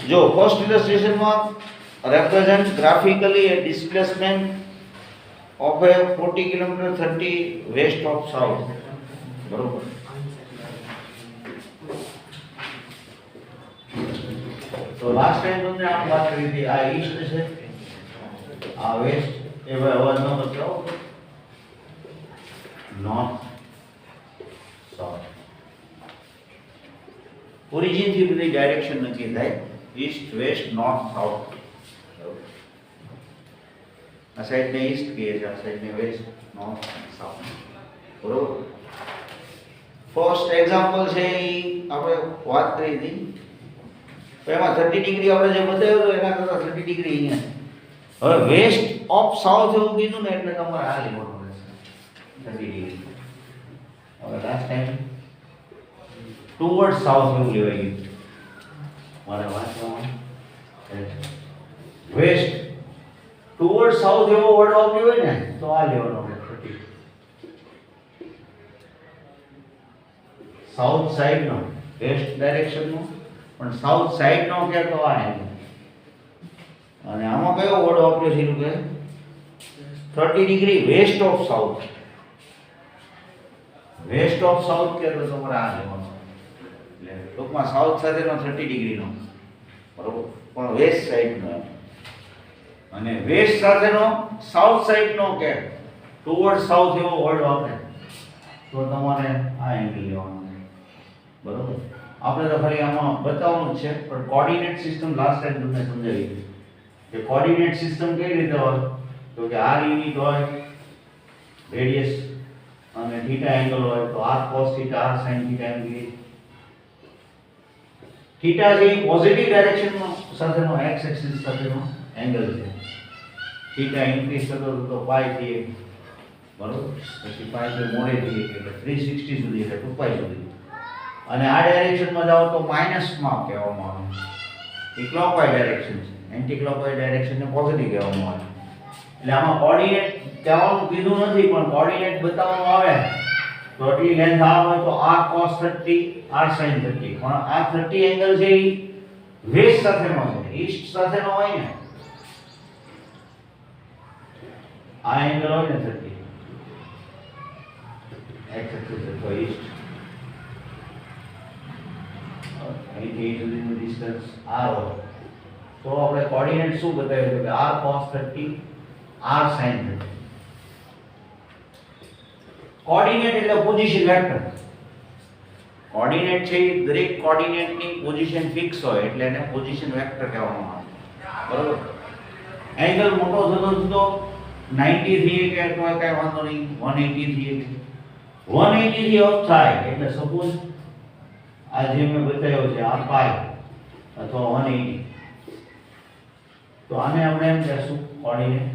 જો first ઇલસ્ટ્રેશનમાં represent graphically a displacement of a 40 kilometer 30 west of south. બરોબર. તો last time તમને આ વાત કરી હતી, આ ઈસ્ટ છે, આ વેસ્ટ, એ ભાઈ અવાજ ન બચાવો, નોર્થ સાઉથ. ઓરિજિન થી બધી ડાયરેક્શન નક્કી થાય, ઈસ્ટ વેસ્ટ નોર્થ સાઉથ. આ સાઈડ ને ઈસ્ટ કહે છે, આ સાઈડ ને વેસ્ટ નોર્થ સાઉથ. બરોબર. ફર્સ્ટ એક્ઝામ્પલ છે એ આપણે વાત કરી હતી, તો એમાં 30 ડિગ્રી આપણે જે બતાવ્યો હતો એના કરતાં 30 ડિગ્રી અહીંયા. હવે વેસ્ટ ઓફ સાઉથ એવું કીધું ને એટલે તમારે આ લેવાનું રહેશે 30 ડિગ્રી. હવે લાસ્ટ ટાઈમ ટુવર્ડ સાઉથ એવું લેવાય ગયું મારે વાંચવામાં. વેસ્ટ ટુવર્ડ સાઉથ એવો વર્ડ વાપર્યો હોય ને તો આ લેવાનો આપણે 30. સાઉથ સાઈડ નો, વેસ્ટ ડાયરેક્શન નો, પણ સાઉથ સાઈડ નો કે તો આ એંગલ. અને આમાં કયો વર્ડ વાપર્યો છે કે 30 degree west of south. West of south કે તો તમારે આ લેવાનો, એટલે ટૂંકમાં સાઉથ સાથેનો 30 ડિગ્રી નો, બરોબર, પણ વેસ્ટ સાઈડ નો. અને વેસ્ટ સાથેનો સાઉથ સાઈડ નો કે ટુવર્ડ સાઉથ એવો વર્ડ વાપરે તો તમારે આ એંગલ લેવાનો છે. બરોબર. આપણે તો ખાલી આમાં બતાવવાનું જ છે, પણ કોઓર્ડિનેટ સિસ્ટમ લાસ્ટ ટાઈમ તમને સમજાવી કે કોઓર્ડિનેટ સિસ્ટમ કેવી રીતે હોય, તો કે r યુનિટ હોય, રેડિયસ અને થીટા એંગલ હોય તો r cos theta, r sin theta એમ કહીએ. થીટા જે પોઝિટિવ ડાયરેક્શનનો સાથેનો x એક્સિસ સાથેનો એંગલ છે. થીટા ઇન્ક્રીઝ થતો તો પાઈ થી, બરોબર, પછી પાઈ થી મોડે થી એટલે 360 સુધી એટલે 2 પાઈ સુધી. અને આ ડાયરેક્શનમાં જાઓ તો માઈનસ માં કહેવામાં આવે. એ ક્લોકવાઇઝ ડાયરેક્શન છે, એન્ટી ક્લોકવાઇઝ ડાયરેક્શનને પોઝિટિવ કહેવામાં આવે. એટલે આમાં કોઓર્ડિનેટ કહેવાનું કીધું નથી, પણ કોઓર્ડિનેટ બતાવવાનું આવે તો આટલી લેન્થ આ હોય તો r cos 30, r sin 30. પણ આ 30 એંગલ છે એ વેસ્ટ સાથેનો છે, ઈસ્ટ સાથેનો હોય ને. આ એંગલ હોય ને 30, x એક્સિસ તો ઈસ્ટ, અહીંથી અહીં સુધીનું ડિસ્ટન્સ r હોય તો આપણે કોઓર્ડિનેટ શું બતાવ્યું કે r cos 30, r sin 30. Coordinate એટલે પોઝિશન વેક્ટર. કોઓર્ડિનેટ છે એ દરેક કોઓર્ડિનેટની પોઝિશન ફિક્સ હોય એટલે એને પોઝિશન વેક્ટર કહેવામાં આવે. બરોબર. એંગલ મોટો થતો થતો 90 થી કે તો કઈ વાંધો નહીં, 180 થી 180 થી અપ થાય એટલે સપોઝ આ જે મેં બતાવ્યો છે આ પાઈ અથવા 180, તો આને આપણે એમ કહેશું coordinate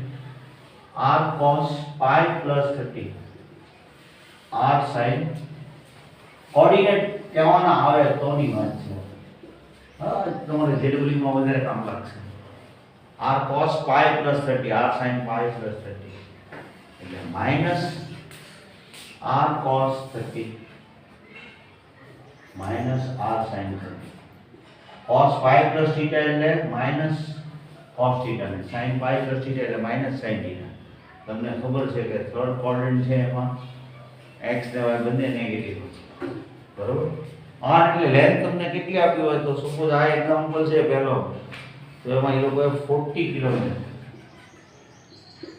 r cos pi plus 30, r sin. Coordinate કહેવાના આવે તોની વાત છે, હા, તમારે જેડબલ્યુ માં વધારે કામ લાગશે. r cos pi plus 30, r sin pi plus 30 એટલે minus r cos 30 minus r sin 30. cos pi plus theta એટલે માઈનસ cos theta ને sin pi plus theta એટલે માઈનસ sin theta. તમને ખબર છે કે થર્ડ ક્વોડ્રન્ટ છે એમાં x ને y બંને નેગેટિવ, બરોબર. r એટલે લેન્થ તમને કેટલી આપી હોય તો સપોઝ આ એક્ઝામ્પલ છે પહેલો, તો એમાં એ લોકોએ 40 કિલોમીટર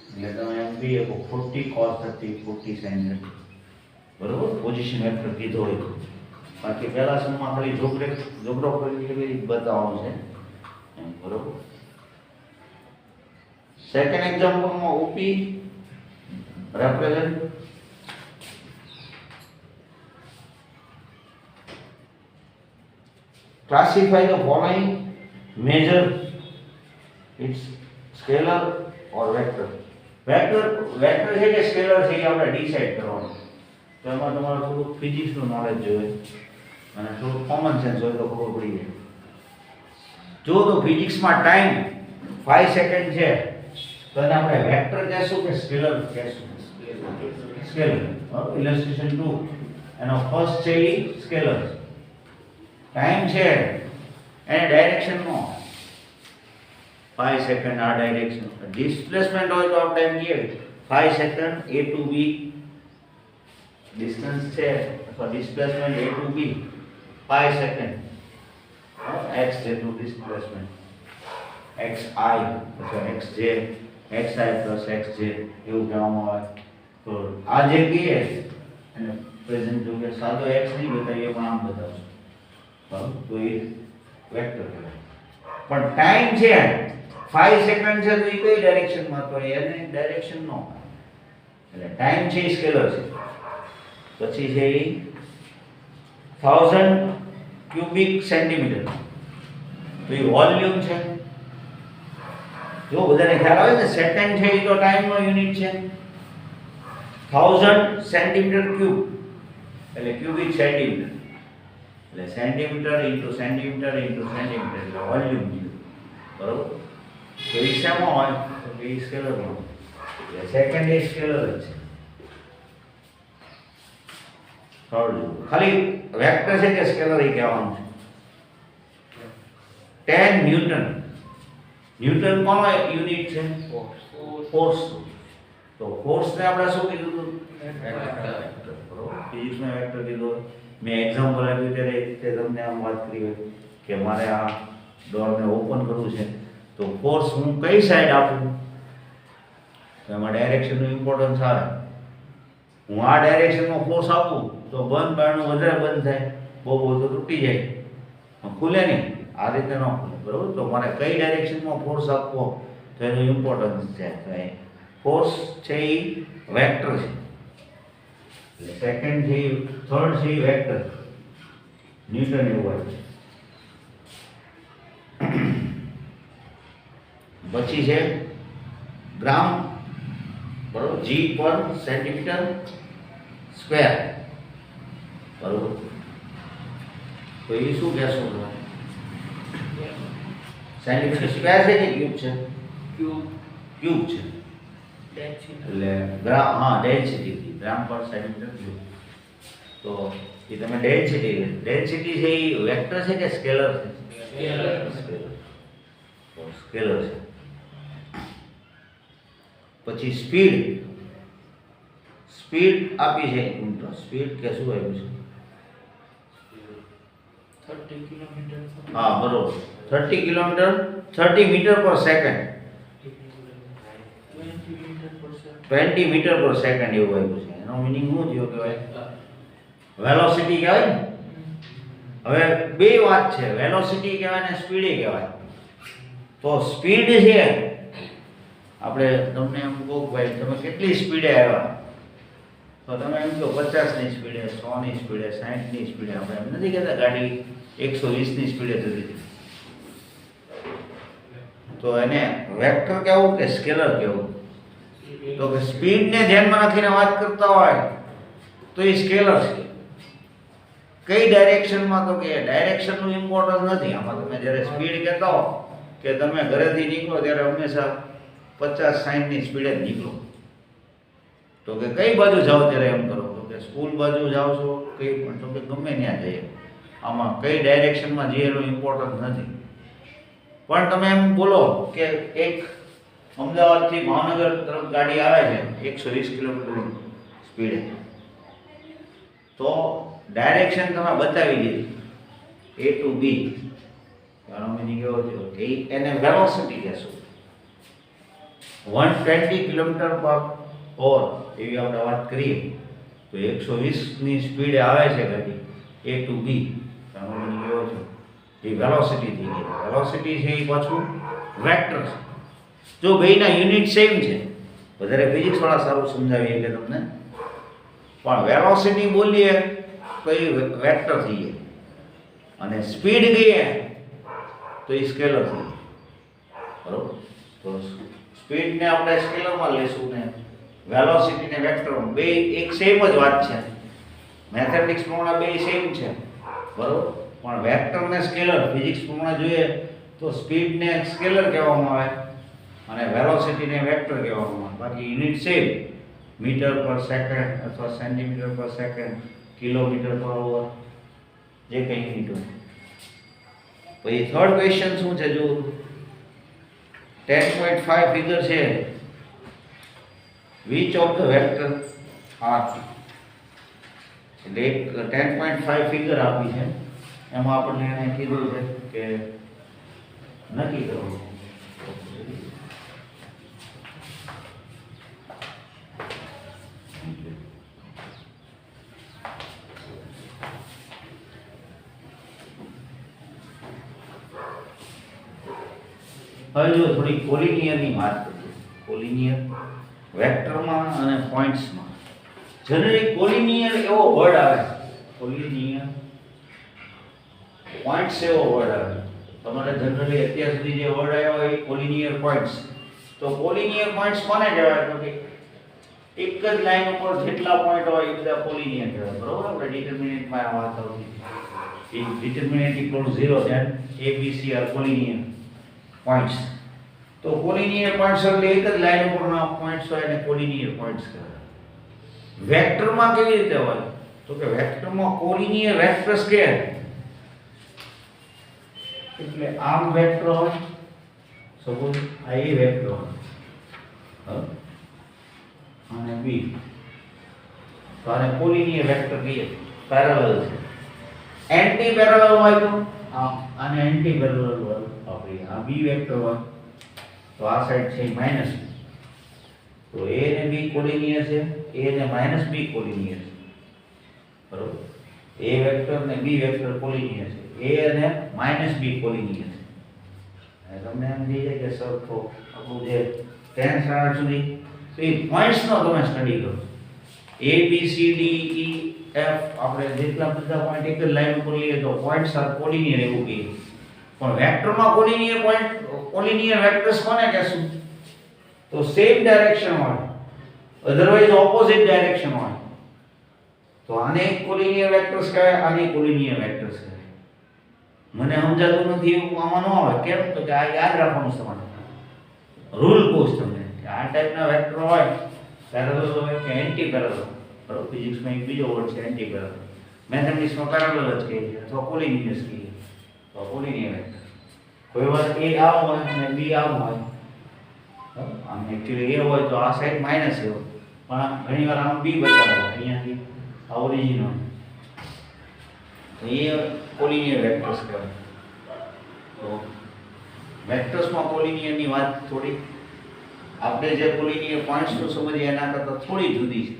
એટલે તમે એમ કહીએ કે 40 cos 30, 40 sin 30, બરોબર. પોઝિશન વેક્ટર કીધો હોય તો. બાકી પહેલા સમમાં ખાલી જોગ્રાફી બતાવવાનું છે, બરોબર. સેકન્ડ એક્ઝામ્પલમાં OP represent classify the following, measure its scalar or vector. Vector છે કે સ્કેલર છે એ આપણે ડિસાઈડ કરવાનું. તો એમાં તમારે થોડું ફિઝિક્સનું નોલેજ જોઈએ અને થોડું કોમન સેન્સ હોય તો ખબર પડી જાય. જો તો ફિઝિક્સમાં ટાઈમ 5 સેકન્ડ છે તો એને આપણે વેક્ટર કહેશું કે સ્કેલર કહેશું? સ્કેલર. ઇલસ્ટ્રેશન 2 એનો ફર્સ્ટ છે એ સ્કેલર. ટાઈમ છે એને ડાયરેક્શન નો 5 સેકન્ડ આ ડાયરેક્શન. ડિસ્પ્લેસમેન્ટ હોય તો આપણે એમ કહીએ 5 second a to b distance છે અથવા displacement a to b 5 second x જેટલું ડિસ્પ્લેસમેન્ટ xi અથવા xj xi plus xj એવું કહેવામાં આવે. તો આ જે કહીએ અને પ્રેઝન્ટ જો કે સાદો x નહીં બતાવીએ પણ આમ બતાવશું બરાબર. તો એ વેક્ટર કહેવાય. પણ ટાઈમ છે 5 સેકન્ડ છે તો એ કઈ ડાયરેક્શનમાં, તો એને ડાયરેક્શન નો એટલે ટાઈમ છે એ સ્કેલર છે. પછી છે એ 1000 ક્યુબિક સેન્ટીમીટર તો એ વોલ્યુમ છે. જો બધાને ખ્યાલ આવે ને સેકન્ડ છે એ તો ટાઈમનો યુનિટ છે. 1000 સેન્ટીમીટર ક્યુબ એટલે ક્યુબિક સેન્ટીમીટર એટલે centimetre into centimetre into centimetre એટલે વોલ્યુમ કીધું બરોબર. તો એ શેમાં હોય તો એ સ્કેલરમાં એટલે સેકન્ડ એ સ્કેલર જ છે. ખાલી વેક્ટર છે કે સ્કેલર એ કહેવાનું છે. 10 ન્યૂટન. ન્યૂટન કોનો યુનિટ છે? ફોર્સ. તો ફોર્સ ને આપણે શું કીધું હતું? વેક્ટર. બરોબર. ફિઝિક્સમાં વેક્ટર કીધું. મેં એક્ઝામ્પલ આપ્યું ત્યારે તે તમને આમ વાત કરી હોય કે મારે આ ડોરને ઓપન કરવું છે તો ફોર્સ હું કઈ સાઈડ આપું તો એમાં ડાયરેક્શનનું ઇમ્પોર્ટન્સ આવે. હું આ ડાયરેક્શનમાં ફોર્સ આપું તો બંધ બારણું વધારે બંધ થાય, બહુ તો તૂટી જાય, ખુલે નહીં. આ રીતે ન ખુલે બરોબર. તો મારે કઈ ડાયરેક્શનમાં ફોર્સ આપવો તો એનું ઇમ્પોર્ટન્સ છે. તો એ ફોર્સ છે એ વેક્ટર છે. એટલે સેકન્ડ છે થર્ડ છે વેક્ટર ન્યૂટન એવું હોય. પછી છે ગ્રામ બરોબર, g પર સેન્ટીમીટર સ્ક્વેર બરોબર. તો એ શું કહેશું તમે? સેન્ટીમીટર સ્ક્વેર છે કે ક્યુબ છે? ક્યુબ છે. એટલે ગ્રામ, હા ડેન્સિટી ગ્રામ પર સેન્ટીમીટર ક્યુબ. તો એ તમે ડેન્સિટી છે એ વેક્ટર છે કે સ્કેલર છે? સ્કેલર છે. પછી સ્પીડ આપી છે. સ્પીડ કે શું આવ્યું છે? 30 કિલોમીટર. હા બરોબર. 30 કિલોમીટર 30 મીટર પર સેકન્ડ 20 મીટર પર સેકન્ડ એવું આવ્યું છે. એનો મીનિંગ શું થયો કહેવાય? વેલોસિટી કહેવાય ને. હવે બે વાત છે, વેલોસિટી કહેવાય ને સ્પીડ કહેવાય. તો સ્પીડ છે આપણે તમને એમ કહો ભાઈ તમે કેટલી સ્પીડે આવ્યા તો તમે એમ કહો 50ની સ્પીડે, 100ની સ્પીડે, 60ની સ્પીડે. આપણે એમ નથી કહેતા ગાડી 120ની સ્પીડે જતી હતી. તો એને વેક્ટર કહેવું કે સ્કેલર કહેવું? તો કે સ્પીડને ધ્યાનમાં રાખીને વાત કરતા હોય તો એ સ્કેલર છે. કઈ ડાયરેક્શનમાં? તો કે ડાયરેક્શનનું ઇમ્પોર્ટન્સ નથી આમાં. તમે જ્યારે સ્પીડ કહેતા હો કે તમે ઘરેથી નીકળો ત્યારે હંમેશા 50-60ની સ્પીડે જ નીકળો. તો કે કઈ બાજુ જાઓ ત્યારે એમ કરો તો કે સ્કૂલ બાજુ જાઓ છો કઈ પણ, તો કે ગમે ત્યાં જઈએ. આમાં કઈ ડાયરેક્શનમાં જઈએ એનું ઇમ્પોર્ટન્સ નથી. પણ તમે એમ બોલો કે એક અમદાવાદથી ભાવનગર તરફ ગાડી આવે છે 120 કિલોમીટર સ્પીડે, તો ડાયરેક્શન તમે બતાવી દીધી A to B. એનો મીનિંગ એવો થયો કે એને વેલોસિટી કહેશું. 120 કિલોમીટર પર ઓવર એવી આપણે વાત કરીએ તો 120ની સ્પીડે આવે છે ગાડી A to B. એનો મીનિંગ એવો થયો એ વેલોસિટી થઈ ગઈ. વેલોસિટી છે એ પાછું વેક્ટર છે. જો બેયના યુનિટ સેમ છે, વધારે ફિઝિક્સ વાળા સારું સમજાવીએ કે તમને, પણ વેલોસિટી બોલીએ તો એ વેક્ટર થઈ જાય અને સ્પીડ કહીએ તો એ સ્કેલર થઈ જાય બરોબર. તો સ્પીડને આપણે સ્કેલરમાં લઈશું ને વેલોસિટીને વેક્ટરમાં. બે એક સેમ જ વાત છે, મેથેમેટિક્સ પ્રમાણે બે સેમ છે બરોબર. પણ વેક્ટર ને સ્કેલર ફિઝિક્સ પ્રમાણે જોઈએ તો સ્પીડને સ્કેલર કહેવામાં આવે અને વેલોસિટીને વેક્ટર કહેવામાં આવે. બાકી યુનિટ સેમ, મીટર પર સેકન્ડ અથવા સેન્ટીમીટર પર સેકન્ડ, કિલોમીટર પર અવર, જે કંઈ યુનિટ હોય. પછી થર્ડ ક્વેશ્ચન શું છે જો 10.5 ફિગર છે which of the vector are એટલે એક 10.5 ફિગર આપી છે એમાં આપણને એને કીધું છે કે નક્કી કરવું હવે જો થોડી કોલિનિયરની વાત કરીએ કોલિનિયર વેક્ટરમાં અને પોઈન્ટ્સમાં જનરલી કોલિનિયર એવો વર્ડ આવે કોલિનિયર પોઈન્ટ્સ એવો વર્ડ આવે તમારે જનરલી અત્યાર સુધી જે વર્ડ આવ્યો હોય કોલિનિયર પોઈન્ટ્સ તો કોલિનિયર પોઈન્ટ્સ કોને કહેવાય તો કે એક જ લાઈન ઉપર જેટલા પોઈન્ટ હોય એ બધા કોલિનિયર કહેવાય બરોબર આપણે ડિટરમિનેન્ટમાં આ વાત કરી if determinant equals 0 then a b c are collinear points તો કોલિનિયર પોઈન્ટ્સ એટલે એક જ લાઈન ઉપરના પોઈન્ટ્સ હોય એને કોલિનિયર પોઈન્ટ્સ કહેવાય વેક્ટરમાં કેવી રીતે હોય તો કે વેક્ટરમાં કોલિનિયર વેક્ટર્સ કે એટલે આમ વેક્ટર હોય સપોઝ આ એ વેક્ટર હોય અને બી તો આને કોલિનિયર વેક્ટર કહીએ પેરેલલ છે એન્ટી પેરેલલ હોય તો આને એન્ટી પેરેલલ હોય આપણે આ બી વેક્ટર હોય તો આ સાઈડ છે માઈનસ તો a ને b કોલિનિયર છે a ને માઈનસ b કોલિનિયર છે બરોબર a વેક્ટર ને b વેક્ટર કોલિનિયર છે a અને માઈનસ b કોલિનિયર છે તમને એમ થઈ જાય કે સર તો આપણું જે 10 સ્ટાન્ડર્ડ સુધી તો એ પોઈન્ટ્સ નો તમે સ્ટડી કરો a b c d e f આપણે જેટલા બધા પોઈન્ટ એક જ લાઈન ઉપર લઈએ તો પોઈન્ટ્સ આર કોલિનિયર એવું કહીએ પણ વેક્ટરમાં કોલિનિયર પોઈન્ટ કોલિનિયર વેક્ટર્સ કોને કહેશું તો સેમ ડાયરેક્શન હોય અધરવાઇઝ ઓપોઝિટ ડાયરેક્શન હોય તો આને કોલિનિયર વેક્ટર્સ કહેવાય આને કોલિનિયર વેક્ટર્સ કહેવાય મને સમજાતું નથી એવું આમાં ન આવે કેમ તો કે આ યાદ રાખવાનું છે તમારે રૂલ કહું તમને આ ટાઈપના વેક્ટર હોય પેરેલલ હોય કે એન્ટી પેરેલલ બરોબર ફિઝિક્સમાં એક બીજો વર્ડ છે એન્ટી પેરેલલ મેથેમેટિક્સમાં પેરેલલ જ કહીએ અથવા કોલિનિયસ કહીએ તો કોલિનિયર વેક્ટર કોઈ વાર a આમ હોય અને b આમ હોય આમ એક્ચ્યુઅલી a હોય તો આ સાઈડ માઈનસ એ હોય પણ ઘણી વાર આમ b બતાવે અહીંયાથી આ ઓરિજિન હોય તો એ કોલિનિયર વેક્ટર્સ કહેવાય તો વેક્ટર્સમાં કોલિનિયરની વાત થોડી આપણે જે કોલિનિયર પોઈન્ટ્સનું સમજીએ એના કરતાં થોડી જુદી છે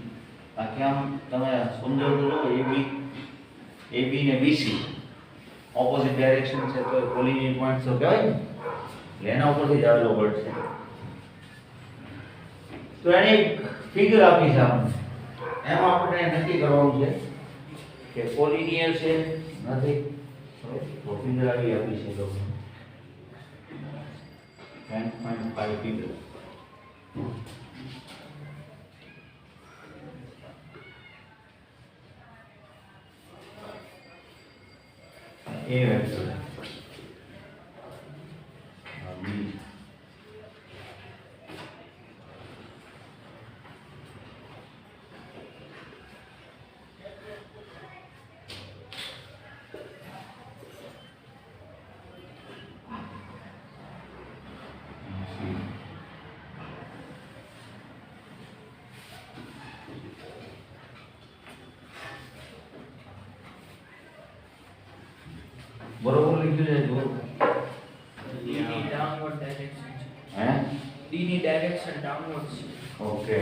બાકી આમ તમે સમજો તો a b ને bc ઓપોઝિટ ડાયરેક્શન છે તો કોલિનિયર પોઈન્ટ તો કહેવાય ને એટલે એના ઉપરથી જ આવેલો વર્ડ છે તો એને એક ફિગર આપી છે આપણને એમાં આપણે નક્કી કરવાનું છે કે કોલિનિયર છે નથી તો ફિગર આપી છે તો 10.5 ફિગર a vector b બરોબર લખ્યું છે જો D ની ડાઉનવર્ડ ડાયરેક્શન છે હે D ની ડાયરેક્શન ડાઉનવર્ડ છે ઓકે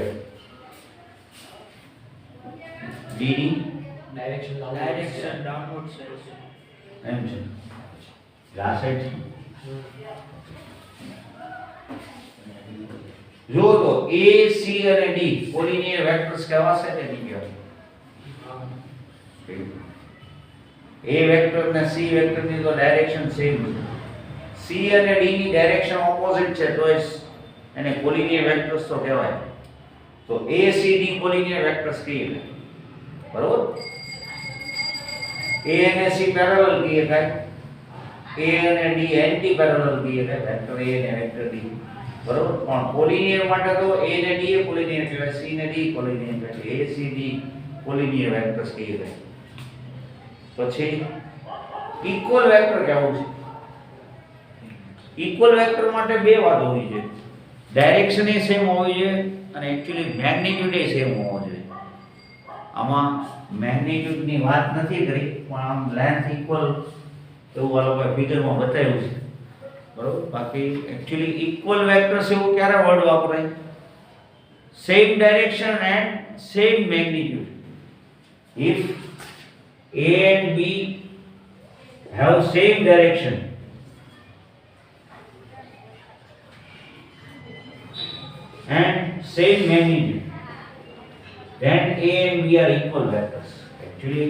d ની ડાયરેક્શન ડાઉનવર્ડ છે એમ છે આ સાઈડ જો તો a c અને d કોલિનિયર વેક્ટર્સ કહેવાશે કે નહીં કહેવાય a વેક્ટર અને c વેક્ટર ની તો ડાયરેક્શન સેમ છે c અને d ની ડાયરેક્શન ઓપોઝિટ છે તો એને કોલિનિયર વેક્ટર્સ તો કહેવાય તો a c d collinear vectors કહીએ બરોબર a અને c પેરેલલ કહીએ કાય a અને d એન્ટી પેરેલલ કહીએ કાય વેક્ટર a અને વેક્ટર d બરોબર પણ કોલિનિયર માટે તો a ને d એ કોલિનિયર કહેવાય c ને d કોલિનિયર કહેવાય a c d collinear vectors કહીએ કાય પછી ઇક્વલ વેક્ટર કેવું છે ઇક્વલ વેક્ટર માટે બે વાત હોવી જોઈએ, ડાયરેક્શન એ સેમ હોવી જોઈએ અને એકચ્યુઅલી મેગ્નીટ્યુડ એ સેમ હોવો જોઈએ. આમાં મેગ્નીટ્યુડની વાત નથી કરી પણ આમ લેન્થ ઇક્વલ એવું આ લોકોએ ફિગરમાં બતાવ્યું છે, બરોબર. બાકી એકચ્યુઅલી ઇક્વલ વેક્ટર્સ એવું ક્યારે વર્ડ વાપરાય? Same direction and same magnitude. If A and B have same direction and same magnitude, then A and B are equal vectors. Actually,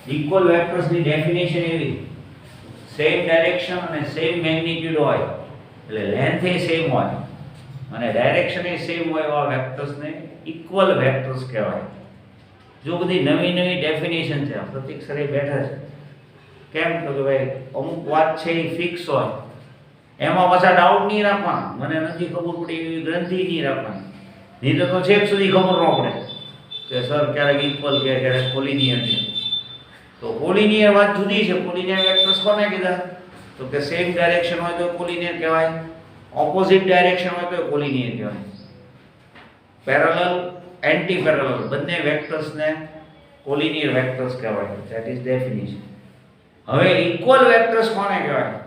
equal vectors ની definition એવી, same direction અને same magnitude હોય એટલે length એ same હોય અને direction એ same હોય એવા vectors ને equal vectors કહેવાય. જો બધી નવી નવી ડેફિનેશન છે, પ્રતીક સરે બેઠા છે, કેમ તો કે ભાઈ અમુક વાત છે એ ફિક્સ હોય, એમાં પાછા ડાઉટ નહીં રાખવાના, મને નથી ખબર પડી એવી ગ્રંથિ નહીં રાખવાની, નહીં તો છેક સુધી ખબર ન પડે કે સર ક્યારેક ઇક્વલ કે ક્યારેક કોલિનિયર છે. તો કોલિનિયર વાત જુદી છે. કોલિનિયર વેક્ટર્સ કોને કીધા? તો કે સેમ ડાયરેક્શન હોય તો કોલિનિયર કહેવાય, ઓપોઝિટ ડાયરેક્શન હોય તો કોલિનિયર કહેવાય. પેરેલલ એન્ટી પેરેલલ બંને વેક્ટર્સને કોલિનિયર વેક્ટર્સ કહેવાય. That is definition. હવે ઇક્વલ વેક્ટર્સ કોને કહેવાય?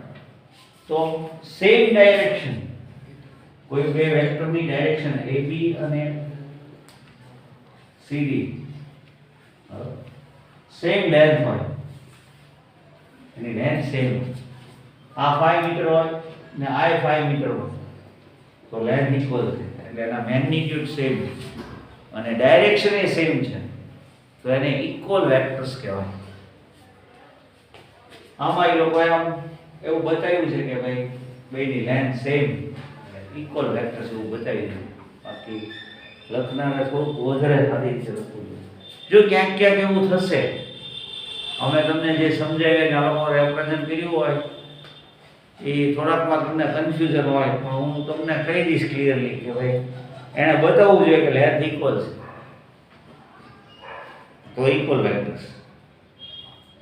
તો સેમ ડાયરેક્શન, કોઈ બે વેક્ટરની ડાયરેક્શન AB અને CD સેમ લેન્થ હોય, એની લેન્થ સેમ, આ 5 મીટર હોય ને આ 5 મીટર હોય તો લેન્થ ઇક્વલ છે એટલે એના મેગ્નીટ્યુડ સેમ અને ડાયરેક્શન એ સેમ છે તો એને ઇક્વલ વેક્ટર્સ કહેવાય. આમાં એ લોકોએ આમ એવું બતાવ્યું છે કે ભાઈ બેની લેન્થ સેમ ઇક્વલ વેક્ટર્સ એવું બતાવી દીધું. બાકી લખનારે થોડુંક વધારે સારી રીતે લખવું જોઈએ. જો ક્યાંક ક્યાંક એવું થશે, અમે તમને જે સમજાવ્યા કે આ લોકો રેપ્રેઝન્ટ કર્યું હોય એ થોડાકમાં તમને કન્ફ્યુઝન હોય, પણ હું તમને કહી દઈશ ક્લિયરલી કે ભાઈ એને બતાવવું જોઈએ કે લેન્થ ઇક્વલ છે તો ઇક્વલ વેક્ટર્સ.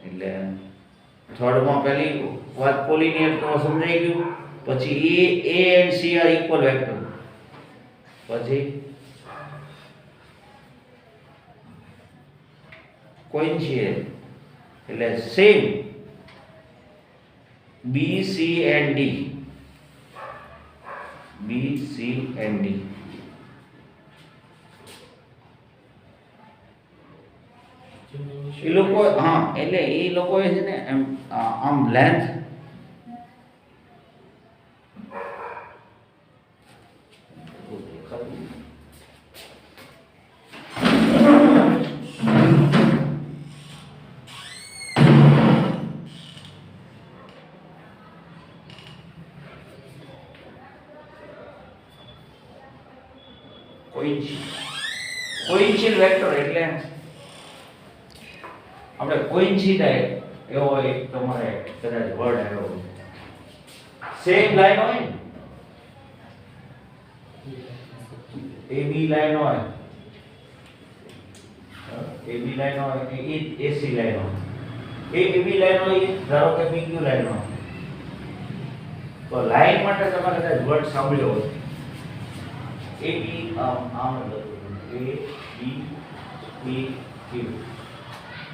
એટલે થર્ડમાં પહેલી વાત કોલિનિયર તો સમજાઈ ગયું, પછી A and C are equal vector, પછી કોઇન્સિડન્ટ એટલે same B, C and D, B, C and D. એ લોકો હા એટલે એ લોકોએ છે ને એમ આમ લેન્થ કોઇન્સિડન્ટ વેક્ટર એટલે આપણે કોઇન્સિડાઇડ એવો એક તમારે કદાચ વર્ડ આવ્યો હોય, સેમ લાઈન હોય ને AB લાઈન હોય, AB લાઈન હોય એ AC લાઈન હોય, એ AB લાઈન હોય ધારો કે PQ લાઈન હોય તો લાઈન માટે તમારે કદાચ વર્ડ સાંભળ્યો હોય AB આમ A B P Q.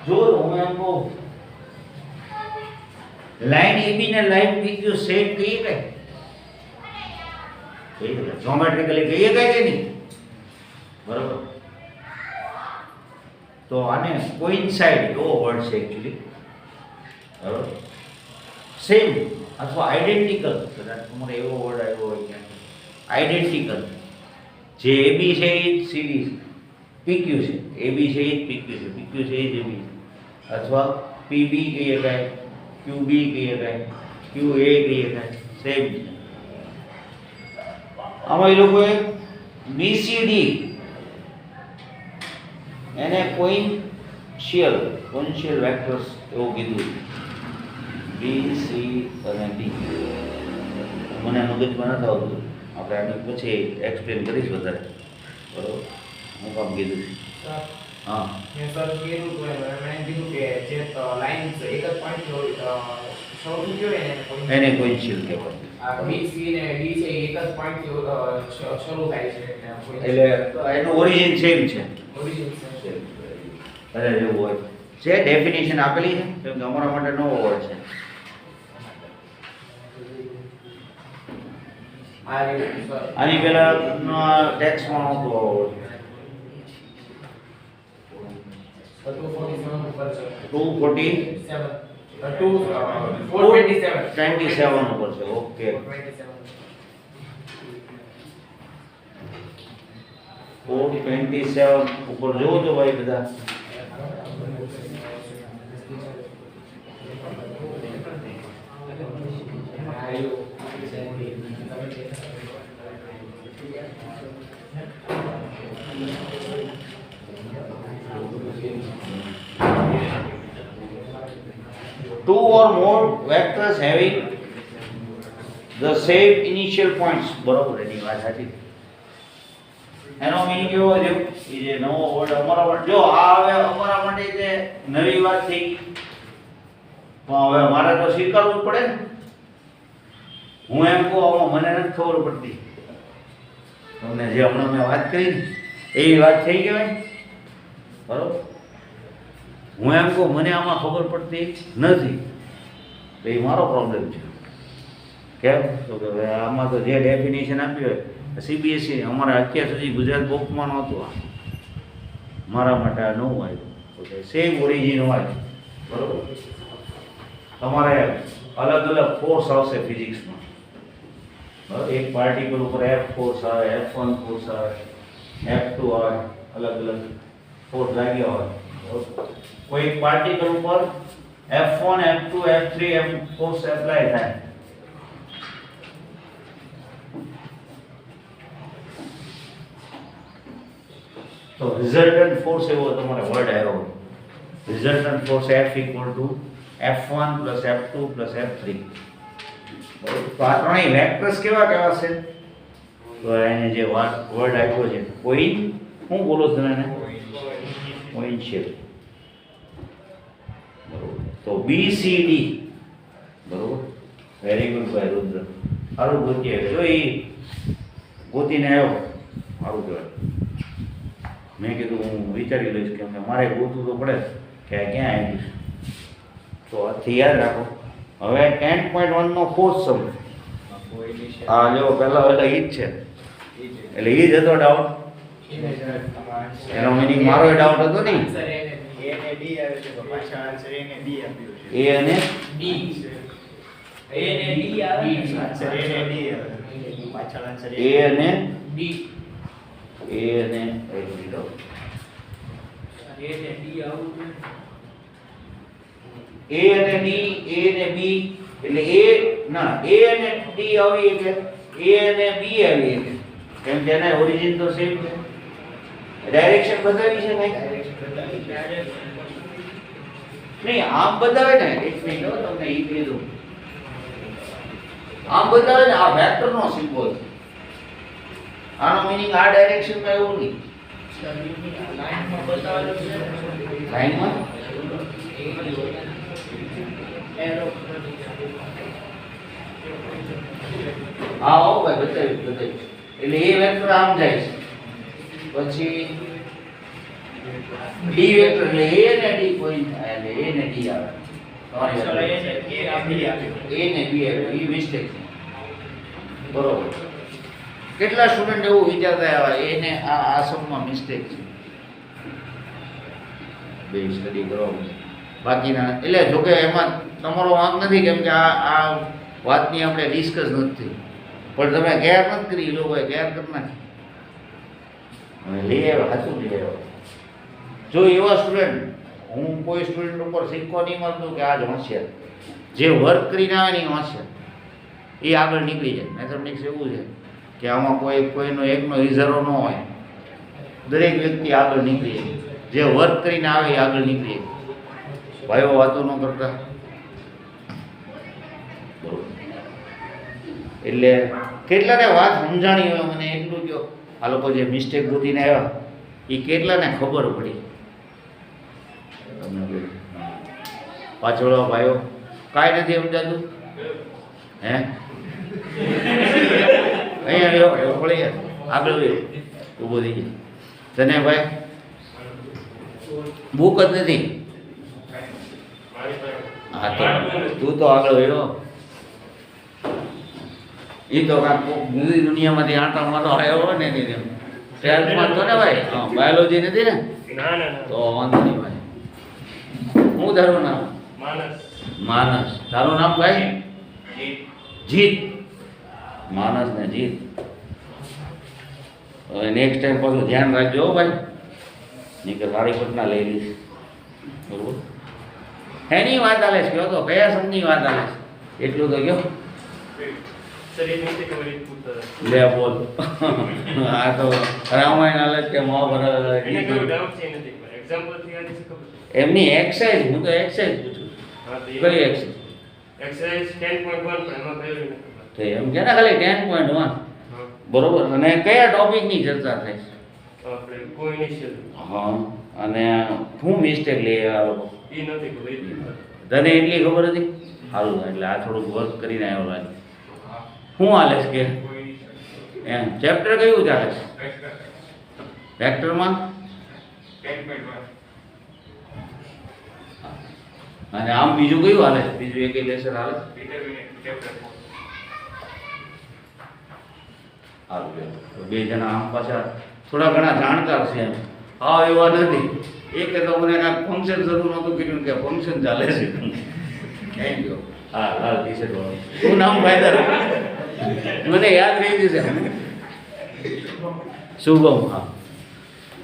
જો હું એમ કહું લાઈન AB ને લાઈન PQ સેમ કહીએ કે જ્યોમેટ્રિકલી કહીએ કે નહીં, બરોબર. તો આને કોઇન્સાઇડ એવો વર્ડ છે એકચ્યુઅલી, બરોબર. સેમ અથવા આઈડેન્ટિકલ, કદાચ તમારે એવો વર્ડ આવ્યો હોય ક્યાંક આઈડેન્ટિકલ. જે AB છે એ જ CD PQ છે, AB છે એ જ PQ છે, PQ છે એ જ AB છે, અથવા PB કહીએ કાંઈ, QB કહીએ કાંઈ, QA કહીએ કાંઈ, સેમ છે. આમાં એ લોકોએ BCD એને કોઇન્શિયલ વેક્ટર્સ એવું કીધું, B, C અને D. મને મગજમાં નથી આવતું, આપણે આની પછી એક્સપ્લેન કરીશ વધારે, બરોબર. હું કામ કીધું હા મેં સર કીધું તો એમણે કીધું કે જે લાઈન એક જ પોઈન્ટ શરૂ થયો એને કોઇન્શિયલ કહેવાય. આ B C ને D છે એ એક જ પોઈન્ટ થી શરૂ થાય છે એટલે એનું ઓરિજિન સેમ છે. ઓરિજિન છે. અરે એવું હોય છે, ડેફિનેશન આપેલી છે કેમ કે અમારા માટે નવો વર્ડ છે. આ રીતે સર આની પહેલા ટેક્સમાં નહોતું આવો word. 247 ઉપર છે 247 427 ઉપર છે. ઓકે 427 ઉપર જોવો તો ભાઈ બધા. Two or more vectors having the same initial points. બરોબર, એની વાત સાચી. એનો મીનિંગ કેવો છે? એ જે નવો વર્ડ અમારા માટે, જો આ હવે અમારા માટે જે નવી વાત થઈ તો હવે મારે તો સ્વીકારવું જ પડે ને. હું એમ કહું આમાં મને નથી ખબર પડતી, તમને જે હમણાં મેં વાત કરી ને એવી વાત થઈ કહેવાય, બરોબર. હું એમ કહું મને આમાં ખબર પડતી નથી તો એ મારો પ્રોબ્લેમ છે. કેમ તો કે હવે આમાં તો જે ડેફિનેશન આપ્યું હોય CBSE અમારા અત્યાર સુધી ગુજરાત બોર્ડમાં નહોતું આ, મારા માટે આ નવું આવ્યું. ઓકે, સેમ ઓરિજિન હોય, બરોબર. તમારે અલગ અલગ ફોર્સ આવશે ફિઝિક્સમાં. એક પાર્ટિકલ ઉપર F ફોર્સ આવે, F1 ફોર્સ આવે, F2 આવે, અલગ અલગ ફોર્સ લાગ્યા હોય. કોઈ એક પાર્ટિકલ ઉપર F1 F2 F3 એમ ફોર્સ એપ્લાય થાય. તો રિઝલ્ટન્ટ ફોર્સ એવો તમારે વર્ડ આવ્યો, resultant force F equal to F1 plus F2 plus F3. તો આ ત્રણેય વેક્ટર્સ કેવા કેવા છે? તો એને જે વર્ડ આપ્યો છે કોઈ, હું બોલો છો એને પોઈન્શિયલ, બરોબર. તો BCD, બરોબર. વેરી ગુડ ભાઈ રુદ્ર, સારું ગોતી આવ્યો. જો એ ગોતીને આવ્યો, સારું કહેવાય. મેં કીધું હું વિચારી લઈશ કેમ કે મારે ગોતવું તો પડે કે આ ક્યાં આવ્યું છે. તો આથી યાદ રાખો. હવે 10.1 નો ફોર્સ સમજો. હા જો પહેલા એ જ છે, એટલે એ જ હતો ડાઉટ. એનો મીનિંગ મારો ડાઉટ હતો નહીં. A અને D આવે છે તો પાછા આન્સર A અને D આપ્યું છે. એ અને D A અને D આવે છે, આન્સર A અને D આવે પાછળ આન્સર એ અને D એ અને એક મિનિટ હો. A અને D આવું એ અને ડી, એ અને બી, એટલે એ ના એ અને ડી આવી એટલે એ અને બી આવી એટલે કેમ કે એના ઓરિજિન તો સેમ છે. ડાયરેક્શન બદલાવી છે ભાઈ? નહીં, આમ બતાવે ને. એક મિનિટ હો, તમને એ કીધું આમ બતાવે ને, આ વેક્ટર નો સિમ્બોલ છે. આનો મીનિંગ આ ડાયરેક્શન માં એવું નહીં. લાઈનમાં બતાવેલું છે, લાઈનમાં એરો હા હો ભાઈ, બતાવ્યું બતાવ્યું. એટલે એ વેક્ટર આમ જાય છે, પછી ડી વેક્ટર એટલે એ ને ડી પોઈન્ટ થાય એટલે એ ને ડી આવે. તમારી પાછળ વાત A અને B આપ્યું. એ ને બી આવે, એ મિસ્ટેક છે, બરોબર. કેટલા સ્ટુડન્ટ એવું વિચારતા આવ્યા એને આ સમમાં મિસ્ટેક છે. બે સ્ટડી કરો બાકીના, એટલે જોકે એમાં તમારો વાંક નથી કેમ કે આ વાતની આપણે ડિસ્કસ નથી, પણ તમે કેર નથી કરી, એ લોકોએ કેર કરી નાખી. હવે લઈ આવ્યા, સાચું લઈ આવ્યા. જો એવા સ્ટુડન્ટ, હું કોઈ સ્ટુડન્ટ ઉપર સિક્કો નહીં મારતો કે આ જ હોશિયાર, જે વર્ક કરીને આવે ને એ હોશિયાર, એ આગળ નીકળી જાય. મેથમેટિક્સ એવું છે કે આમાં કોઈનો એકનો ઈઝરો ન હોય, દરેક વ્યક્તિ આગળ નીકળી જાય. જે વર્ક કરીને આવે એ આગળ નીકળી જાય. ભાઈઓ વાતો ન કરતા, એટલે કેટલાને વાત સમજાણી હોય, મને એટલું કહો, આ લોકો જે મિસ્ટેક ગોતીને આવ્યા એ કેટલાને ખબર પડી? પાછળ ભાઈઓ કાંઈ નથી સમજાતું હે? અહીંયા આવ્યો પડી ગયા આગળ આવ્યો ઊભો થઈ ગયો તને ભાઈ બુક જ નથી હા તો તું તો આગળ આવ્યો એ તો કાંક મૂવી દુનિયામાંથી આંટા મારો આવ્યો હોય ને એની જેમ 12th માં તો ને ભાઈ હા બાયોલોજી નથી ને તો વાંધો નહીં ભાઈ હું તારું નામ માનસ તારું નામ ભાઈ જીત માનસ ને જીત હવે નેક્સ્ટ ટાઈમ પાછું ધ્યાન રાખજો હો ભાઈ નહીં કે સારી ઘટના લઈ લઈશ બરોબર એની વાત આલે છે કયો તો કયા સમની વાત આલે છે એટલું તો કયો લે બોલ આ તો રામાયણ આલે છે કે મહાભારત એમની એક્સરસાઇઝ હું તો એક્સરસાઇઝ પૂછું કઈ એક્સરસાઇઝ તો એમ કે ને ખાલી 10.1 બરોબર અને કયા ટોપિકની ચર્ચા થાય છે હા અને હું મિસ્ટેક લઈ આવ્યા લોકો તને એટલી ખબર હતી સારું એટલે આ થોડુંક વર્ક કરીને આવ્યો લાગે શું હાલે છે કે એમ ચેપ્ટર કયું ચાલે છે વેક્ટરમાં અને આમ બીજું કયું હાલે છે બીજું એક લેસન હાલે સારું બે જણા આમ પાછા થોડા ઘણા જાણકાર છે એમ હા એવા નથી એક તો મને કાંઈક ફંક્શન શરૂ નહોતું કીધું કે ફંક્શન ચાલે છે થેન્ક યુ હા લાલ ટી શર્ટ વાળો શું નામ ભાઈ તારું મને યાદ રહી જશે શુભમ હા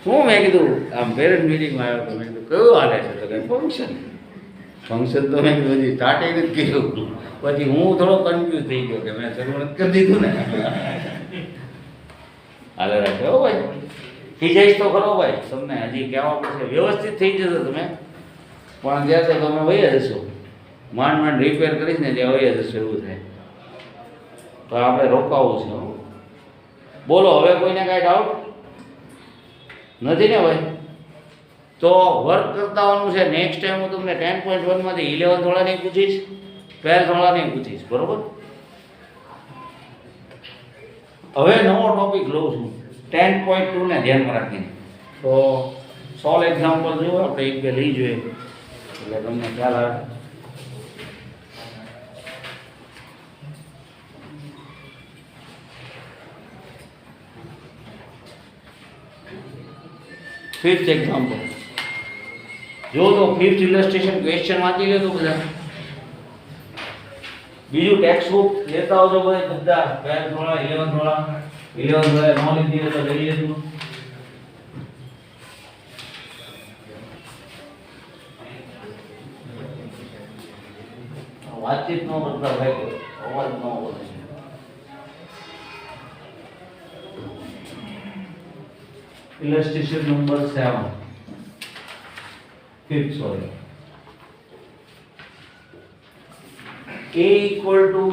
હું મેં કીધું આમ પેરેન્ટ મિટિંગમાં આવ્યો તો મેં કીધું કયું હાલે છે તો કે ફંક્શન તો મેં કીધું હજી સ્ટાર્ટ નથી કીધું પછી હું થોડો કન્ફ્યુઝ થઈ ગયો કે મેં શરૂ નથી કરી દીધું ને હાલે રાખે હો ભાઈ થઈ જઈશ તો ખરો ભાઈ તમને હજી કહેવા પડશે વ્યવસ્થિત થઈ જશો તમે પણ જ્યાં તો તમે વહી જશો માંડ માંડ રિપેર કરીશ ને ત્યાં વહી જશો એવું થાય તો આપણે રોકાવું છે બોલો હવે કોઈને કાંઈ ડાઉટ નથી ને ભાઈ તો વર્ક કરતા આવવાનું છે નેક્સ્ટ ટાઈમ હું તમને 10.1 માંથી 11th વાળાને પૂછીશ 12th વાળાને પૂછીશ બરોબર હવે નવો ટોપિક લઉં છું 10.2 ને ધ્યાનમાં રાખીને તો સોલ્વ એક્ઝામ્પલ જો આપણે એક બે લઈ જોઈએ એટલે તમને ખ્યાલ આવે ફિફ્થ એક્ઝામ્પલ જો તો ફિફ્થ ઇલસ્ટ્રેશન ક્વેશ્ચન વાંચી લે તો બધા બીજું ટેક્સ્ટ બુક લેતા આવજો બધા 12th વાળા 11th વાળા 11th વાળા નો લીધી તો લઈ લેજો વાતચીત નો કરતા ભાઈ અવાજ નો બોલે illustration number 7 fifth sorry a equal to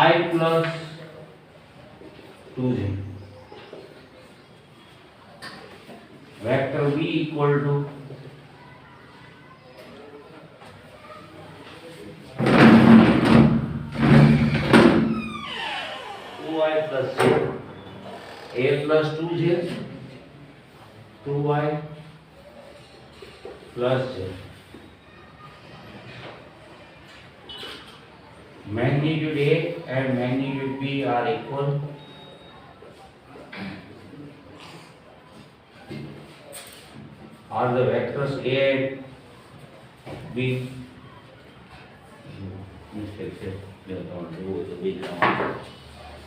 I plus 2j vector b equal to I plus j a plus 2j 2y plus j magnitude A and magnitude B are equal are the vectors A and B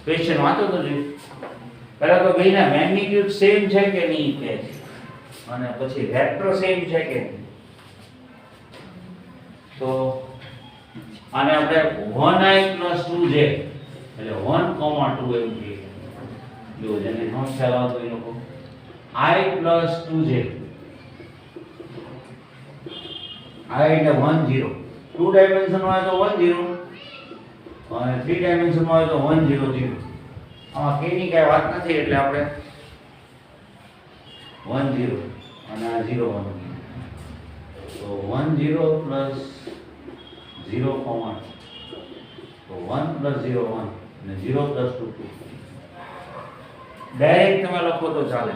question वाँचो तो जी पहला तो भाई ना magnitude same है कि नहीं के અને પછી વેક્ટર સેમ છે કે તો આને આપણે 1i 2j એટલે 1, 2 એમ કહીએ જો જેને નો ખ્યાલ આવતો એ લોકો i 2j i એટલે 1 0 2 ડાયમેન્શન હોય તો 1 0 અને 3 ડાયમેન્શન હોય તો 1 0 0 આમાં k ની કઈ વાત નથી એટલે આપણે 1 0 અને આ 0 1 તો 1 0 plus 0, તો 1 plus 0 1 અને 0 + 2 2. ડાયરેક્ટ તમે લખો તો ચાલે.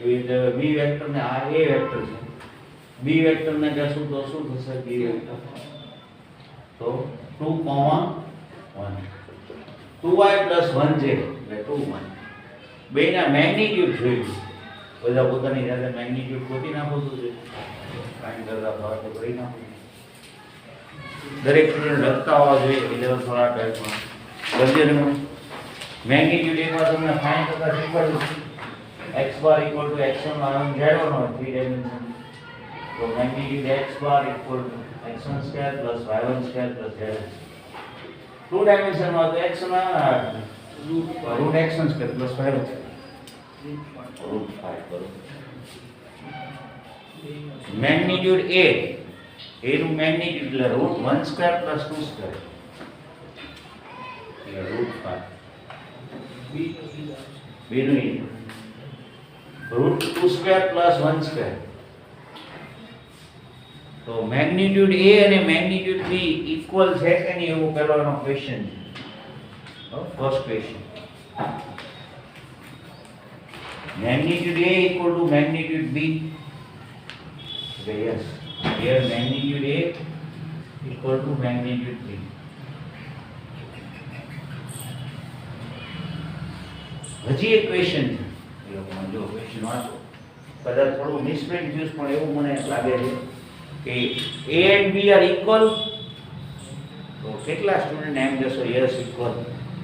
એવી રીતે બી વેક્ટર ને આ એ વેક્ટર છે. બી વેક્ટર ને કહેશું તો શું થશે? બી વેક્ટર તો 2, 1 2y + 1j એટલે 2 1. બેના મેગ્નીટ્યુડ જોઈશું. બધા પોતાની જાતે મેગ્નીટ્યુડ ગોતી નાખો તો છે. કાંઈ કરતા ભાવ તો કરી નાખો. દરેક સ્ટુડન્ટ લખતા હોવા જોઈએ 11th વાળા ટાઈપમાં. ગદ્યનું મેગ્નીટ્યુડ એકવાર તમને ફાઇન્ડ કરતા શીખવાડ્યું છે. x બાર = x1 y1 z1 હોય 3 ડાયમેન્શન. તો મેગ્નીટ્યુડ x બાર = x1² + y1² + z1. 2 ડાયમેન્શનમાં તો x1 √ x1² + y1 √5 બરોબર. મેગ્નીટ્યુડ a નું મેગ્નીટ્યુડ એટલે √1² + 2² એટલે √5. b નું √2² + 1². તો મેગ્નીટ્યુડ a અને મેગ્નીટ્યુડ b ઇક્વલ છે કે નહીં એવું પહેલાનો ક્વેશ્ચન છે. First question. magnitude A equal to magnitude B. Okay, yes. Here magnitude A equal to magnitude B. હજી એક ક્વેશ્ચન છે. એ લોકોનો જો ક્વેશ્ચન વાંચો કદાચ થોડું મિસપ્રિન્ટ થયું પણ એવું મને લાગે છે કે A and B are equal. તો કેટલા સ્ટુડન્ટ એમ કહેશો યસ ઇક્વલ?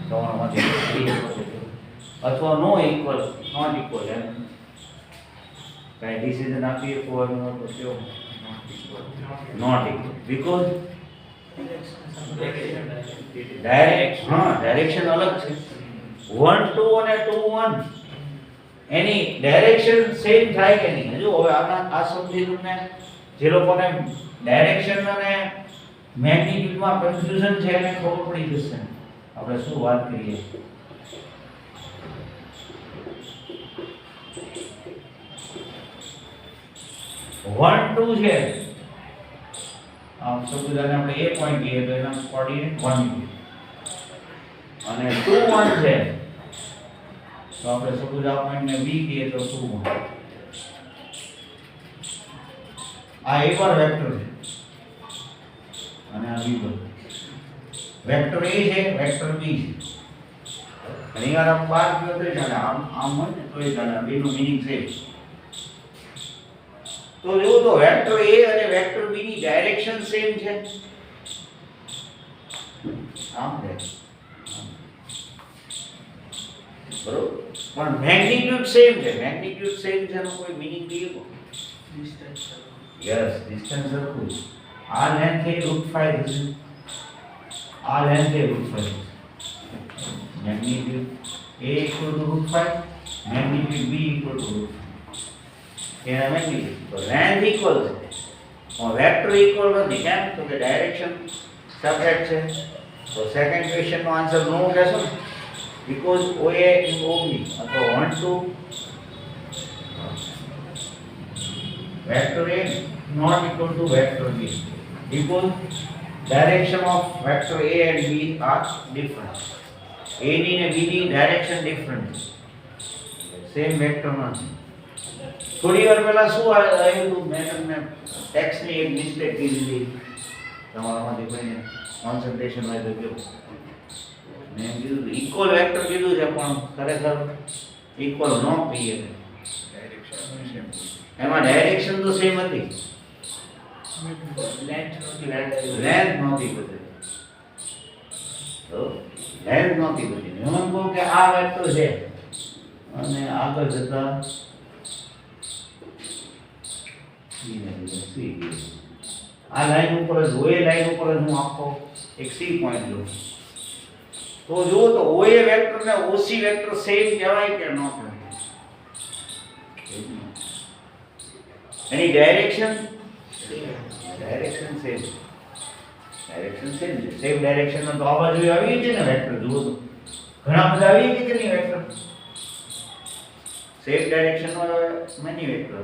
તમારામાંથી અથવા નો ઇક્વલ નોટ ઇક્વલ એમ કઈ ડિસિઝન આપીએ કોવાનું તો કયો નોટ ઇક્વલ બીકોઝ ડાયરેક્શન અલગ છે. 1 2 અને 2 1 એની ડાયરેક્શન સેમ થાય કે નહીં? જો હવે આ સમજી તમને જે લોકોને ડાયરેક્શન અને મેગ્નીટ્યુડમાં કન્ફ્યુઝન છે એને ખબર પડી જશે આપણે શું વાત કરીએ. 1 2 છે આમ સપોઝ આપણે a પોઈન્ટ કહીએ તો એના કોઓર્ડિનેટ 1 અને 2 1 છે તો આપણે સપોઝ આ પોઈન્ટને b કહીએ તો 2 1. આ એકવાર વેક્ટર છે અને આ b1 વેક્ટર a છે વેક્ટર b છે. ઘણી વાર આપ બાર કયો તો ચાલે આમ હોય ને તો એ ચાલે. b નું મીનિંગ છે તો જો તો વેક્ટર a અને વેક્ટર b ની ડાયરેક્શન સેમ છે. આમ છે બરોબર પણ મેગ્નીટ્યુડ સેમ છે. મેગ્નીટ્યુડ સેમ છે એનો કોઈ મીનિંગ કહીએ તો ડિસ્ટન્સ. યસ ડિસ્ટન્સ સરખું છે. આ લેન્થ એ √5 થશે. આ લેન્થ એ √5 થશે. મેગ્નીટ્યુડ a = √5 મેગ્નીટ્યુડ b = √5 એના મેગ્નીટ્યુડ તો લેન્થ ઇક્વલ છે પણ વેક્ટર ઇક્વલ નથી. કેમ? તો કે ડાયરેક્શન સેપરેટ છે. તો સેકન્ડ ક્વેશ્ચન નો આન્સર નો કહેશો ને બીકોઝ OA ઇન OB અથવા 1 2 vector A not equal to vector B because direction of vector A and B are different. A ની ને B ની ડાયરેક્શન ડિફરન્ટ છે. સેમ વેક્ટર નથી. થોડી વાર પહેલા શું આવ્યું હતું મેં તમને ટેક્સ્ટની એક મિસ્ટેક કીધી તમારામાંથી કોઈને કોન્સન્ટ્રેશન હોય તો કહો. મેં કીધું ઇક્વલ વેક્ટર કીધું છે પણ ખરેખર ઇક્વલ ન કહીએ. એમાં ડાયરેક્શન તો સેમ હતી લેન્થ નહોતી બદલી. તો લેન્થ નહોતી બદલી. હું એમ કહું કે આ વેક્ટર છે અને આગળ જતા આ લાઈન ઉપર જ OA લાઈન ઉપર જ હું આખો એક સી પોઈન્ટ લઉં તો જુઓ તો OA વેક્ટર ને OC વેક્ટર સેમ કહેવાય કે ન કહેવાય? એની ડાયરેક્શન સેમ છે. સેમ ડાયરેક્શન તો આ બાજુ આવી છે ને વેક્ટર જુઓ તો ઘણા બધા આવી છે કે નહીં વેક્ટર સેમ ડાયરેક્શન નો મેની વેક્ટર.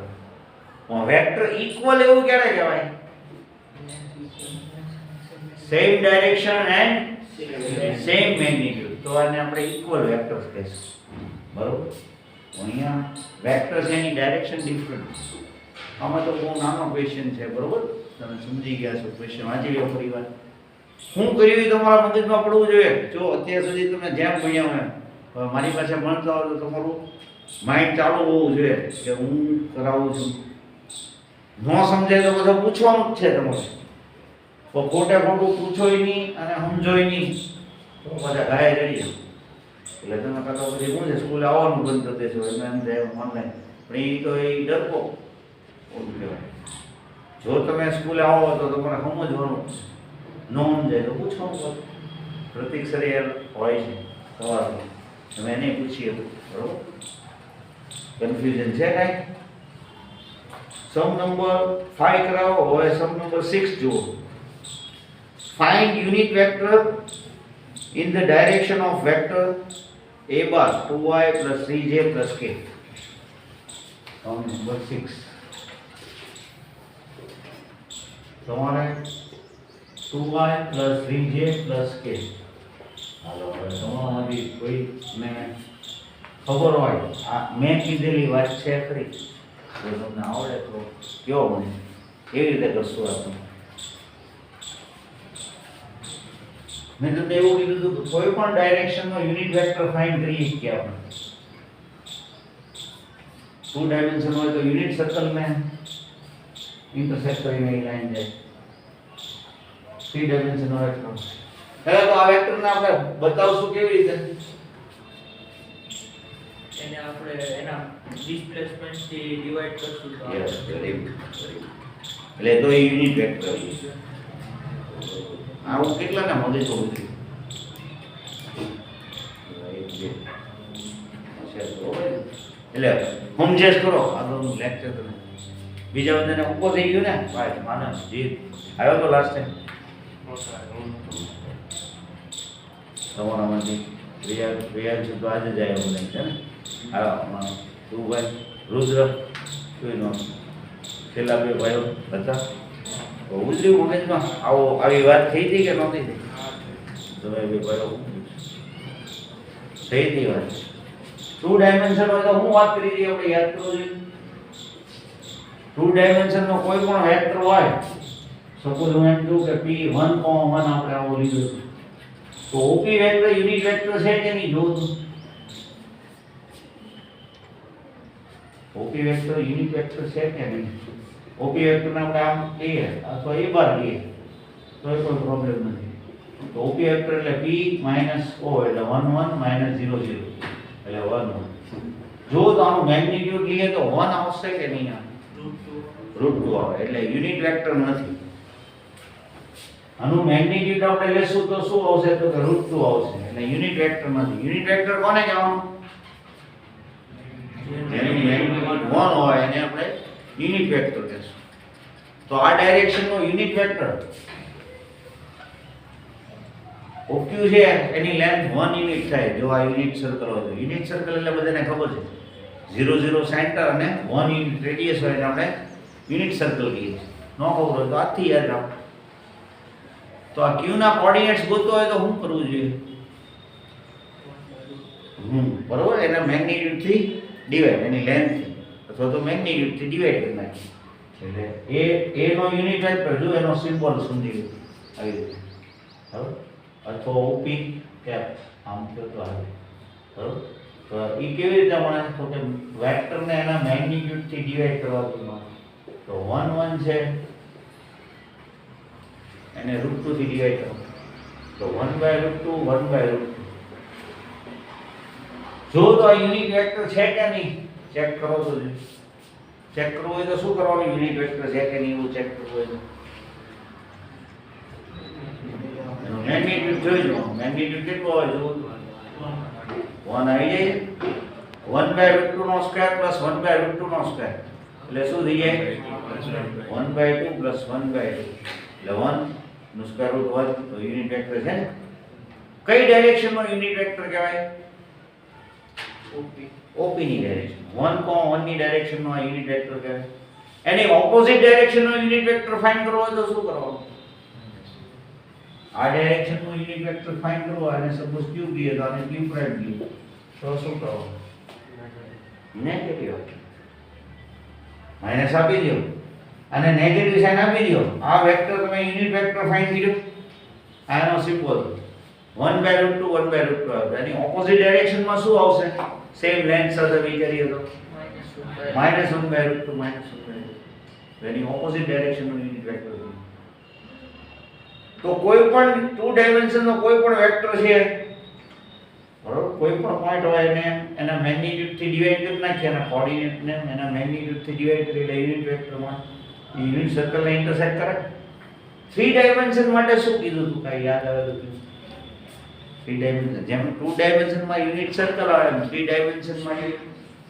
વેક્ટર ઇક્વલ એવું ક્યારે કહેવાય? Same direction and same magnitude. તો આને આપણે ઇક્વલ વેક્ટર્સ કહીશું, બરોબર. અહીંયા વેક્ટર્સ એની ડાયરેક્શન ડિફરન્ટ. આમાં તો બહુ નાનો ક્વેશ્ચન છે, બરોબર. તમે સમજી ગયા છો, ક્વેશ્ચન વાંચી લો ફરી વાર. શું કર્યું એ તમારા મગજમાં પડવું જોઈએ. જો અત્યાર સુધી તમે જેમ ભણ્યા હોય, હવે મારી પાસે ભણતા હોય તો તમારું માઇન્ડ ચાલુ હોવું જોઈએ કે હું કરાવું છું. ન સમજાય તો બધા પૂછવાનું જ છે તમારે. તો ખોટે ખોટું પૂછોય નહીં અને સમજોય નહીં તો બધા ગાય રડી જાય. એટલે તમે કાકા પછી શું છે, સ્કૂલે આવવાનું બંધ કરી દેશો એમ જાય ઓનલાઈન. પણ એ તો એ ડરપો ઓલું કહેવાય. જો તમે સ્કૂલે આવો તો તમારે સમજવાનું, ન સમજાય તો પૂછવાનું પડે. પ્રતિક સર હોય છે સવારમાં, તમે એને પૂછીએ બરોબર. કન્ફ્યુઝન છે કાંઈ? સમ નંબર 5 કરાવો. હવે સમ નંબર 6 જુઓ. Find unit vector in the direction of vector a bar 2y plus 3j plus k. Sum number 6. તમારે 2y plus 3j plus k. હાલો હવે તમારામાંથી કોઈને ખબર હોય આ મેં કીધેલી વાત છે ખરી, જો તમને આવડે તો કયો મને કેવી રીતે કરશું આપણે. મેં તમને એવું કીધું હતું કે કોઈ પણ ડાયરેક્શનનો યુનિટ વેક્ટર ફાઇન્ડ કરીએ કે આપણે 2 ડાયમેન્શન હોય તો યુનિટ સર્કલને ઇન્ટરસેક્ટ કરીને એ લાઈન જાય. 3 ડાયમેન્શનનો વેક્ટર. હવે તો આ વેક્ટરને આપણે બતાવશું કેવી રીતે. એને આપણે એના ડિસ્પ્લેસમેન્ટ થી ડિવાઇડ કરશું તો યસ, વેરી ગુડ. એટલે તો એ યુનિટ વેક્ટર છે. આવું કેટલાને મગજ હોવું જોઈએ. એટલે સમજેશ કરો આગળનું લેક્ચર તમે. બીજા બધાને ઉપર થઈ ગયું ને ભાઈ માનસ જીત આવ્યો તો લાસ્ટ ટાઈમ તમારામાંથી રિયાલ છે તો આજે જ આવ્યો બધા છે ને. આવ્યો તું ભાઈ રુદ્ર જોઈ છેલ્લા 2 ભાઈઓ હતા. ઉજળ્યું મગજમાં આવી વાત થઈ હતી કે નહોતી થઈ? તમે બે ભાઈઓ થઈ હતી વાત. 2 ડાયમેન્શન હોય તો હું વાત કરી હતી આપણે યાદ કરવું જોઈએ. 2 ડાયમેન્શનનો કોઈ પણ વેક્ટર હોય, સપોઝ હું એમ કહું કે p1, 1 આપણે આવો લીધો છે, તો OP વેક્ટર યુનિટ વેક્ટર છે કે નહીં જોવું. OP વેક્ટર યુનિટ વેક્ટર છે કે નહીં. OP વેક્ટરને આપણે આમ કહીએ અથવા એ બાર કહીએ તો કોઈ પ્રોબ્લેમ નથી. તો OP વેક્ટર એટલે p - o એટલે 1 1 - 0 0 એટલે 1 1. જો તો આનું મેગ્નીટ્યુડ લઈએ તો 1 આવશે કે નહીં? √2 આવે એટલે યુનિટ વેક્ટર નથી. આનું મેગ્નીટ્યુડ આપણે લેશું તો શું આવશે? તો કે √2 આવશે એટલે યુનિટ વેક્ટર નથી. યુનિટ વેક્ટર કોને કહેવાનું? જેનું મેગ્નીટ્યુડ 1 હોય એને આપણે યુનિટ વેક્ટર કહેશું. તો આ ડાયરેક્શનનો યુનિટ વેક્ટર OQ છે એની લેન્થ 1 યુનિટ થાય જો આ યુનિટ સર્કલ હોય તો. યુનિટ સર્કલ એટલે બધાને ખબર છે 0 0 સેન્ટર અને 1 યુનિટ રેડિયસ હોય એટલે આપણે યુનિટ સર્કલ કહીએ છીએ. ન ખબર હોય તો આથી યાદ રાખો. તો આ Q ના કોઓર્ડિનેટ્સ ગોતવા હોય તો શું કરવું જોઈએ? બરોબર, એના મેગ્નીટ્યુડ થી ડિવાઇડ, એની લેન્થ થી અથવા તો મેગ્નીટ્યુડ થી ડિવાઇડ કરી નાખીએ. એટલે a નો યુનિટ વેક્ટર જો એનો સિમ્બોલ સમજી લો આવી રીતે. બરોબર, અથવા OP કેપ આમ કહો તો આવે. બરોબર, તો એ કેવી રીતે મળે? તો કે વેક્ટરને એના મેગ્નીટ્યુડ થી ડિવાઇડ કરવાથી મળે. તો 1 1 છે એને √2 થી ડિવાઇડ કરો તો 1/√2 1/√2. જો તો આ યુનિટ વેક્ટર છે કે નહીં ચેક કરો તો. ચેક કરવું હોય તો શું કરવાનું? યુનિટ વેક્ટર છે કે નહીં એવું ચેક કરવું હોય તો એનો મેગ્નીટ્યુડ જોઈ લો. મેગ્નીટ્યુડ કેટલો હોય જો 1 આવી જાય. 1/√2 નો સ્ક્વેર પ્લસ 1/√2 નો સ્ક્વેર એટલે શું થઈ જાય? 1/2 પ્લસ 1/2 એટલે 1 નો સ્ક્વેર રૂટ 1. તો યુનિટ વેક્ટર છે ને. કઈ ડાયરેક્શનનો યુનિટ વેક્ટર કહેવાય? OP ની ડાયરેક્શન. 1, 1 ની ડાયરેક્શનનો આ યુનિટ વેક્ટર કહેવાય. એની ઓપોઝિટ ડાયરેક્શનનો યુનિટ વેક્ટર ફાઇન્ડ કરવો હોય તો શું કરવાનું? આ ડાયરેક્શનનું યુનિટ વેક્ટર ફાઇન્ડ કરો અને સપોઝ ક્યુ કહીએ તો આને ક્યુ પ્રાઇમ કહીએ તો શું કરો નેગેટિવ માઈનસ આપી દો અને નેગેટિવ સાઇન આપી દો આ વેક્ટર તમે યુનિટ વેક્ટર ફાઇન્ડ કર્યો આનો સિમ્બોલ 1/√2 1/√2 આવે એની ઓપોઝિટ ડાયરેક્શનમાં શું આવશે સેમ લેન્થ સાથે વિચારીએ તો -1/√2 -1/√2 એની ઓપોઝિટ ડાયરેક્શનનું યુનિટ વેક્ટર તો કોઈ પણ ટુ ડાયમેન્શનનો કોઈ પણ વેક્ટર છે બરોબર કોઈ પણ પોઈન્ટ હોય એને એના મેગ્નીટ્યુડ થી ડિવાઇડ કરી નાખીએ અને કોઓર્ડિનેટ ને એના મેગ્નીટ્યુડ થી ડિવાઇડ કરી એટલે યુનિટ વેક્ટરમાં યુનિટ સર્કલને ઇન્ટરસેક્ટ કરે 3 ડાયમેન્શન માટે શું કીધું તું કાઈ યાદ આવે તો 3 ડાયમેન્શન જેમ 2 ડાયમેન્શનમાં યુનિટ સર્કલ આવે એમ 3 ડાયમેન્શનમાં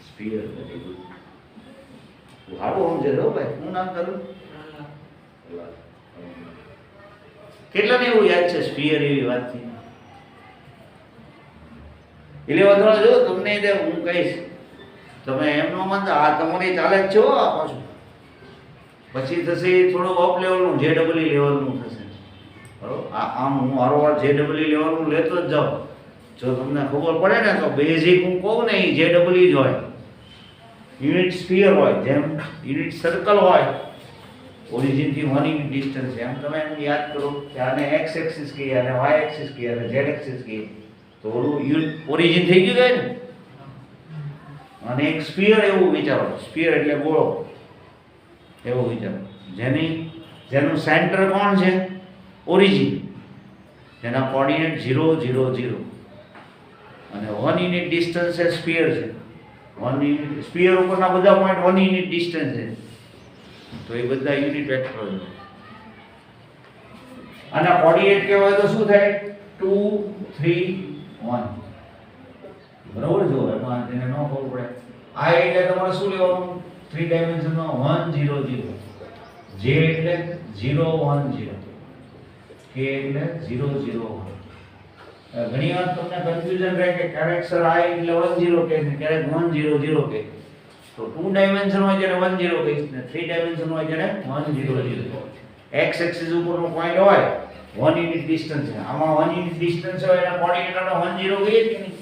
સ્ફિયર વેરી ગુડ હાલો સમજે રો ભાઈ હું નામ કરું કેટલાને એવું યાદ છે સ્ફિયર એવી વાત થી એટલે વધો જો તમને તે હું કહીશ તમે એમ ન માનતા આ તમારી ચાલે જ છો આ પાછું પછી થશે થોડું અપ લેવલનું જે ડબલ ઈ લેવલનું થશે બરોબર આમ હું વારંવાર જે ડબલ ઈ લેવલનું લેતો જ જાઉં જો તમને ખબર પડે ને તો બેઝિક હું કહું ને એ જે ડબલ ઈ જ હોય યુનિટ સ્ફિયર હોય જેમ યુનિટ સર્કલ હોય ઓરિજિન થી 1 યુનિટ ડિસ્ટન્સ છે એમ તમે એમ યાદ કરો કે આને x એક્સિસ કહીએ અને y એક્સિસ કહીએ અને z એક્સિસ કહીએ તો ઓલું ઓરિજિન થઈ ગયું જાય ને અને એક સ્ફિયર એવું વિચારો સ્ફિયર એટલે ગોળો એવું વિચારો જેનું સેન્ટર કોણ છે ઓરિજિન જેના કોઓર્ડિનેટ 0 0 0 અને 1 યુનિટ ડિસ્ટન્સ છે સ્ફિયર છે 1 યુનિટ સ્ફિયર ઉપરના બધા પોઈન્ટ 1 યુનિટ ડિસ્ટન્સ છે તો એ બધા યુનિટ વેક્ટર છે અને કોઓર્ડિનેટ કહેવાય તો શું થાય 2 3 1 બરાબર જો એમાં તેને ન ખબર પડે આ એટલે તમારે શું લેવાનું 3 ડાયમેન્શનમાં 1 0 0 j એટલે 0 1 0 k એટલે 0 0 1 ઘણી વાર તમને કન્ફ્યુઝન રહે કે ક્યારેક સર આ એટલે 1 0 કે ક્યારેક 1 0 0 કે તો 2 ડાયમેન્શન હોય જ્યારે 1 0 કહીશ ને 3 ડાયમેન્શન હોય ત્યારે 1 0 0 x એક્સિસ ઉપરનો પોઈન્ટ હોય 1 યુનિટ ડિસ્ટન્સ છે આમાં 1 યુનિટ ડિસ્ટન્સ હોય એના કોઓર્ડિનેટનો 1 0 કહીએ કે નહીં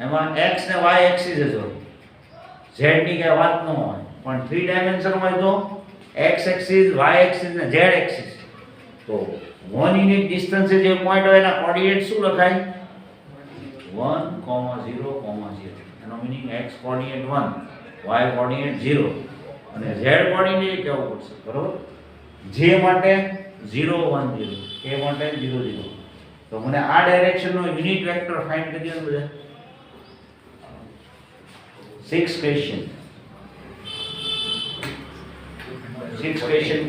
એમાં x ને y એક્સિસ જ હોય z ની કઈ વાત ન હોય પણ 3 ડાયમેન્શન હોય તો x એક્સિસ y એક્સિસ ને z એક્સિસ તો 1 યુનિટ ડિસ્ટન્સ જે પોઈન્ટ હોય એના કોઓર્ડિનેટ શું લખાય 1, 0, 0 એનો meaning x coordinate 1 y coordinate 0 અને z કોઓર્ડિનેટ કેવું પડશે બરોબર j માટે 0 1 0 k માટે 0 0 તો મને આ ડાયરેક્શનનો યુનિટ વેક્ટર ફાઇન્ડ કરી દો બધા 6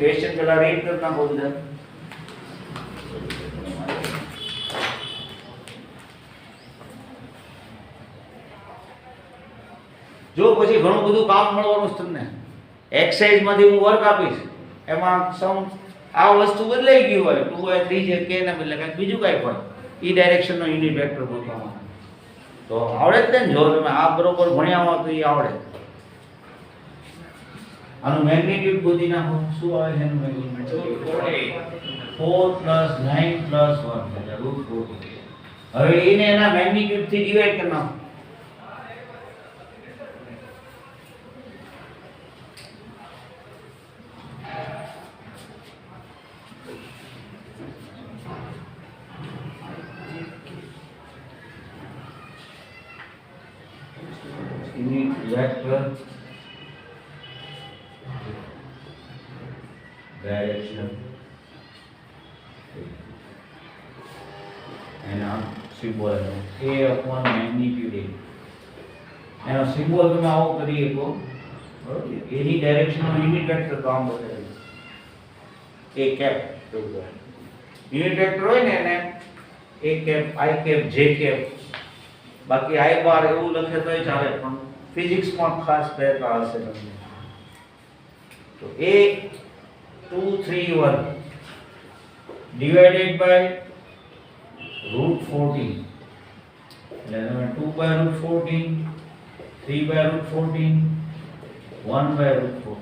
ક્વેશ્ચન પેલા રીડ કરતા બહુ બધા જો પછી ઘણું બધું કામ મળવાનું છે તમને એક્સરસાઇઝ માંથી હું વર્ક આપીશ એમાં સમ આ વસ્તુ બદલાઈ ગઈ હોય 2 3 છે કે ના બદલે કંઈક બીજું કંઈક હોય ઈ ડાયરેક્શનનો યુનિટ વેક્ટર ગોતવામાં તો આવડે જ ને જો તમે આ બરોબર ભણ્યા હો તો ઈ આવડે આનું મેગ્નીટ્યુડ ગોતી નાખો શું આવે છે એનું મેગ્નીટ્યુડ 4 + 9 + 1 એટલે √4 હવે એને એના મેગ્નીટ્યુડ થી ડિવાઇડ કરી નાખો unit vector direction એના સિમ્બોલ a upon magnitude એનો સિમ્બોલ તમે આવો કરી શકો બરોબર એની ડાયરેક્શનનો યુનિટ વેક્ટર તો આમ બતાવે a કેપ યુનિટ વેક્ટર હોય ને એને a cap i cap j cap બાકી i બાર એવું લખે તોય ચાલે પણ ફિઝિક્સ માં ખાસ કહેતા હશે તમને તો a 2 3 1 divided by √14 એટલે 2/√14 3/√14 1/√14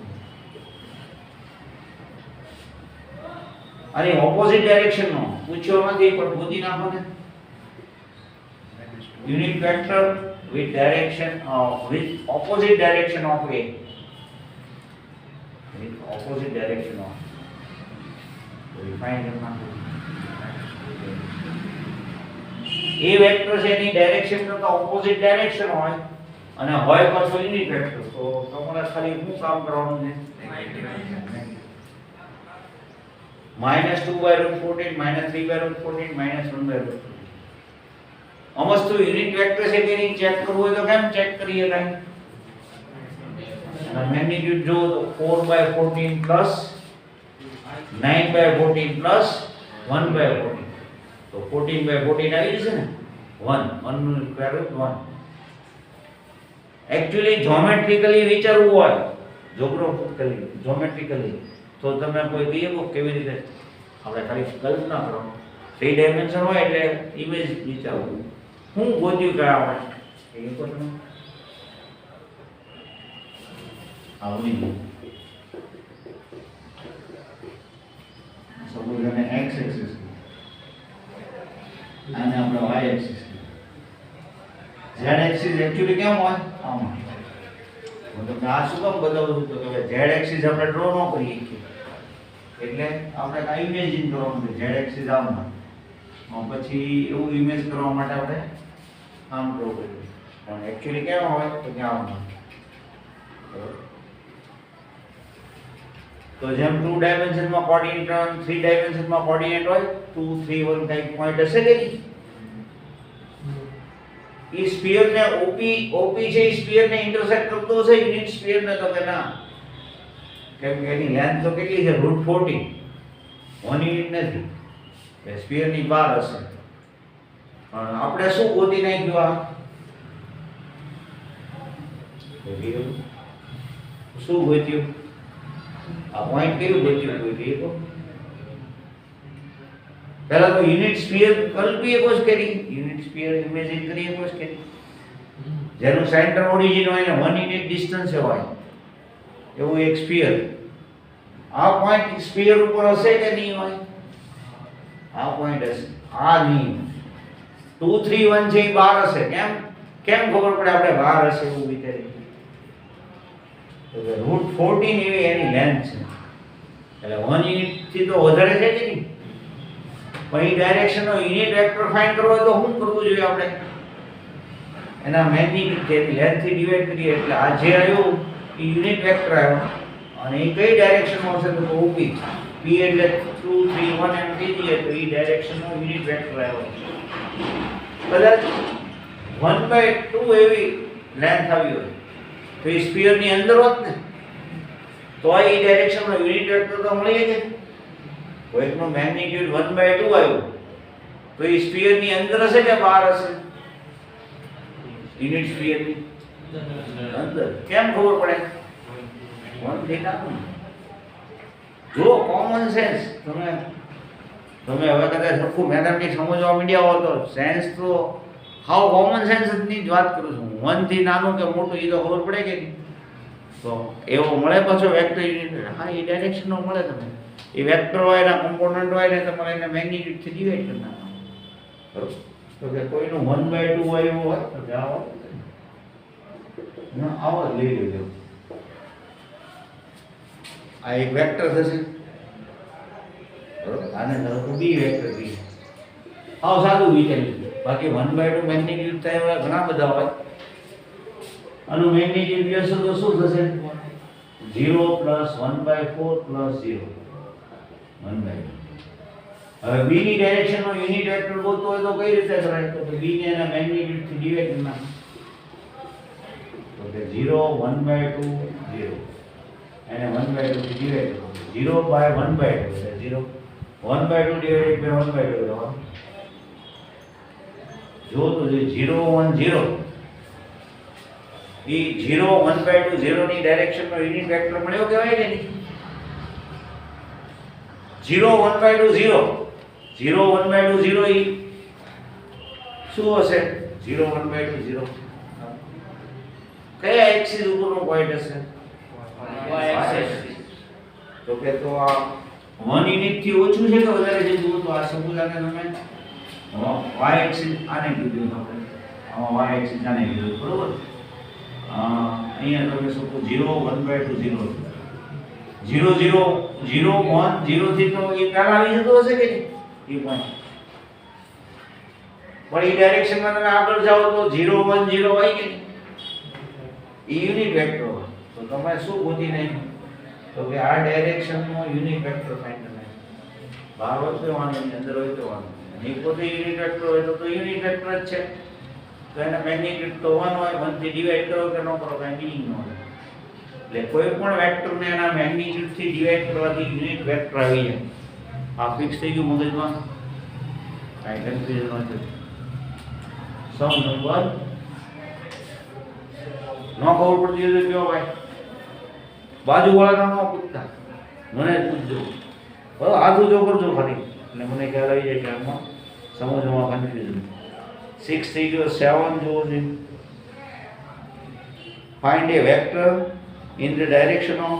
અને ઓપોઝિટ ડાયરેક્શન નો પૂછ્યો નથી પણ ગોતી નાખો ને. Unit vector with direction with opposite direction of A, with opposite direction of, so we find them. A vector છે એની ડાયરેક્શન કરતા ઓપોઝિટ ડાયરેક્શન હોય અને હોય પાછો યુનિટ વેક્ટર, તો તમારે ખાલી શું કામ કરવાનું છે? -2/√14 -3/√14 -1/√14. અમસ્તુ યુનિટ વેક્ટર છે કે નહીં ચેક કરવું હોય તો કેમ ચેક કરીએ કાઈ? અને મેગ્નીટ્યુડ જો તો 4/14 પ્લસ 9/14 પ્લસ 1/14, તો 14/14 આવી જશે ને, 1 નું સ્ક્વેર રૂટ 1. એકચ્યુઅલી જ્યોમેટ્રિકલી વિચારવું હોય, જ્યોમેટ્રિકલી તો તમે કોઈ કહીએ કે કેવી રીતે, આપણે ખાલી કલ્પના કરો. 3 ડાયમેન્શન હોય એટલે ઇમેજ વિચારવું. હું ગોત્યું કે આપણે એ તો તમે આવડી સપોઝ અને x એક્સિસ અને આપણો y axis. z axis actually કેમ હોય? આમ. હું તમને આ શું કામ બતાવું છું તો કે z એક્સિસ આપણે ડ્રો ન કરીએ એટલે આપણે આ ઇમેજિન કરવાનું છે. z એક્સિસ આમ પછી એવું ઇમેજ કરવા માટે આપણે આમ કરવું પડે, પણ એક્ચ્યુઅલી કેમ હોય તો કે આમ. તો જેમ 2 ડાયમેન્શનમાં કોઓર્ડિનેટ 3 ડાયમેન્શનમાં કોઓર્ડિનેટ હોય 2 3 1 ટાઈપ પોઈન્ટ હશે કે નહીં? એ સ્ફિયર ને OP છે, એ સ્ફિયર ને ઇન્ટરસેક્ટ કરતો હશે યુનિટ સ્ફિયર ને, તો કે ના, કેમ કે એની લેન્થ તો કેટલી છે? √14, 1 યુનિટ નથી, એ સ્ફિયર ની બહાર હશે. પણ આપણે શું ગોતી નાખ્યું? શું ગોત્યું? આ પોઈન્ટ કેવું ગોત્યું? ગોત્યું તો પહેલા તો યુનિટ સ્ફિયર કલ્પીએ કોશ કરી, યુનિટ સ્ફિયર ઇમેજિન કરીએ કોશ કરી, જેનું સેન્ટર ઓરિજિન હોય ને 1 યુનિટ ડિસ્ટન્સ હોય એવું એક સ્ફિયર. આ પોઈન્ટ સ્ફિયર ઉપર હશે કે નહીં હોય? આ પોઈન્ટ હશે, આ નહીં. 2 3 1 છે એ બહાર હશે. કેમ ખબર પડે આપણે બહાર હશે એવું વિચારી? તો કે √14 એવી એની લેન્થ છે, એટલે 1 યુનિટ થી તો વધારે છે કે નહીં? પણ એ ડાયરેક્શનનો યુનિટ વેક્ટર ફાઇન્ડ કરવો હોય તો શું કરવું જોઈએ આપણે? એના મેગ્નીટ્યુડ થી લેન્થ થી ડિવાઇડ કરીએ એટલે આ જે આવ્યું એ યુનિટ વેક્ટર આવ્યો, અને એ કઈ ડાયરેક્શનમાં હશે તો OP. P એટલે 2 3 1 એમ કહી દઈએ તો એ ડાયરેક્શનનો યુનિટ વેક્ટર આવ્યો. કદાચ 1/2 એવી લેન્થ આવી હોય તો એ સ્ફિયર ની અંદર હોત ને, તો એ ડાયરેક્શનનો યુનિટ વેક્ટર તો મળી જાય. કોઈકનો મેગ્નીટ્યુડ 1/2 આવ્યું તો એ સ્ફિયર ની અંદર હશે કે બહાર હશે? યુનિટ સ્ફિયર ની અંદર. કેમ ખબર પડે? 1 થીટા. જો કોમન સેન્સ તમે હવે કદાચ સરખું મેથમેટિક્સ સમજવા માંડ્યા હો તો સેન્સ તો હાવ કોમન સેન્સ ની જ વાત કરું છું. 1 થી નાનું કે મોટું એ તો ખબર પડે કે નહીં? તો એવો મળે પાછો વેક્ટર યુનિટ. હા, એ ડાયરેક્શન નો મળે. તમે એ વેક્ટર હોય એના કોમ્પોનન્ટ હોય ને તમારે એને મેગ્નીટ્યુડ થી ડિવાઇડ કરી નાખવાનું. બરોબર? તો કે કોઈનું 1/2 હોય એવું હોય તો જાઓ ના આવો લઈ લેજો. આ એક વેક્ટર થશે, બરોબર? આને ધારો કે બી વેક્ટર કહીએ. આવ સાદું વિચાર્યું. બાકી 1/2 મેગ્નીટ્યુડ થાય એવા ઘણા બધા હોય. આનું મેગ્નીટ્યુડ લેશો તો શું થશે? 0 + 1/4 + 0 1/2. હવે b ની ડાયરેક્શનનો યુનિટ વેક્ટર ગોતવો હોય તો કઈ રીતે કરાય? તો b ને એના મેગ્નીટ્યુડ થી ડિવાઇડ કરી નાખો. તો કે 0 1/2 0 એને 1/2 થી ડિવાઇડ કરો. 0/1/2 એટલે 0 1/2 ડિવાઇડેડ બાય 1/2 કરવાનું. જો તો 0 1 0 એ 0 1/2 0 ની ડાયરેક્શનનો યુનિટ વેક્ટર મળ્યો કહેવાય કે નહીં? 0 1/2 0 0 1/2 0 એ શું હશે? 0 1/2 0 કયા એક્સિસ ઉપરનો પોઈન્ટ હશે? Y axis. તો કે તો આ 1 યુનિટ થી ઓછું છે કે વધારે છે જુઓ તો આ સપોઝ આને તમે y એક્સિસ આને કીધું આપણે y એક્સિસ આને કીધું બરોબર અહીંયા તમે સપોઝ 0 1/2 0 0 0 0 1 0 થી તો એ પહેલા આવી જતો હશે કે નહીં એ પોઈન્ટ પણ એ ડાયરેક્શનમાં તમે આગળ જાઓ તો 0 1 0 હોય કે નહીં એ યુનિટ વેક્ટર હોય તો તમે શું ગોતી નહીં તો કે આ ડાયરેક્શનનો યુનિટ વેક્ટર ફાઇન્ડ કરવાનો બહાર હોય તો વાંધો નહીં અંદર હોય તો વાંધો નહીં એ પોતે યુનિટ વેક્ટર હોય તો યુનિટ વેક્ટર જ છે તો એના મેગ્નીટ્યુડ તો 1 હોય 1 થી ડિવાઈડ કરો કે ન કરો કાંઈ મીનિંગ ન હોય એટલે કોઈ પણ વેક્ટરને એના મેગ્નીટ્યુડ થી ડિવાઈડ કરવાથી યુનિટ વેક્ટર આવી જાય આ ફિક્સ થઈ ગયું મગજમાં કાંઈ કન્ફ્યુઝન નથી સમ નંબર નો ખબર પડતી હોય તો કયો ભાઈ બાજુવાળાનો ન પૂછતા મને પૂછજો બરાબર હાથ ઊંચો કરજો ખાલી એટલે મને ખ્યાલ આવી જાય કે આમાં સમજવામાં કન્ફ્યુઝન 6 થઈ ગયો 7 જોવો છે find A vector in the direction of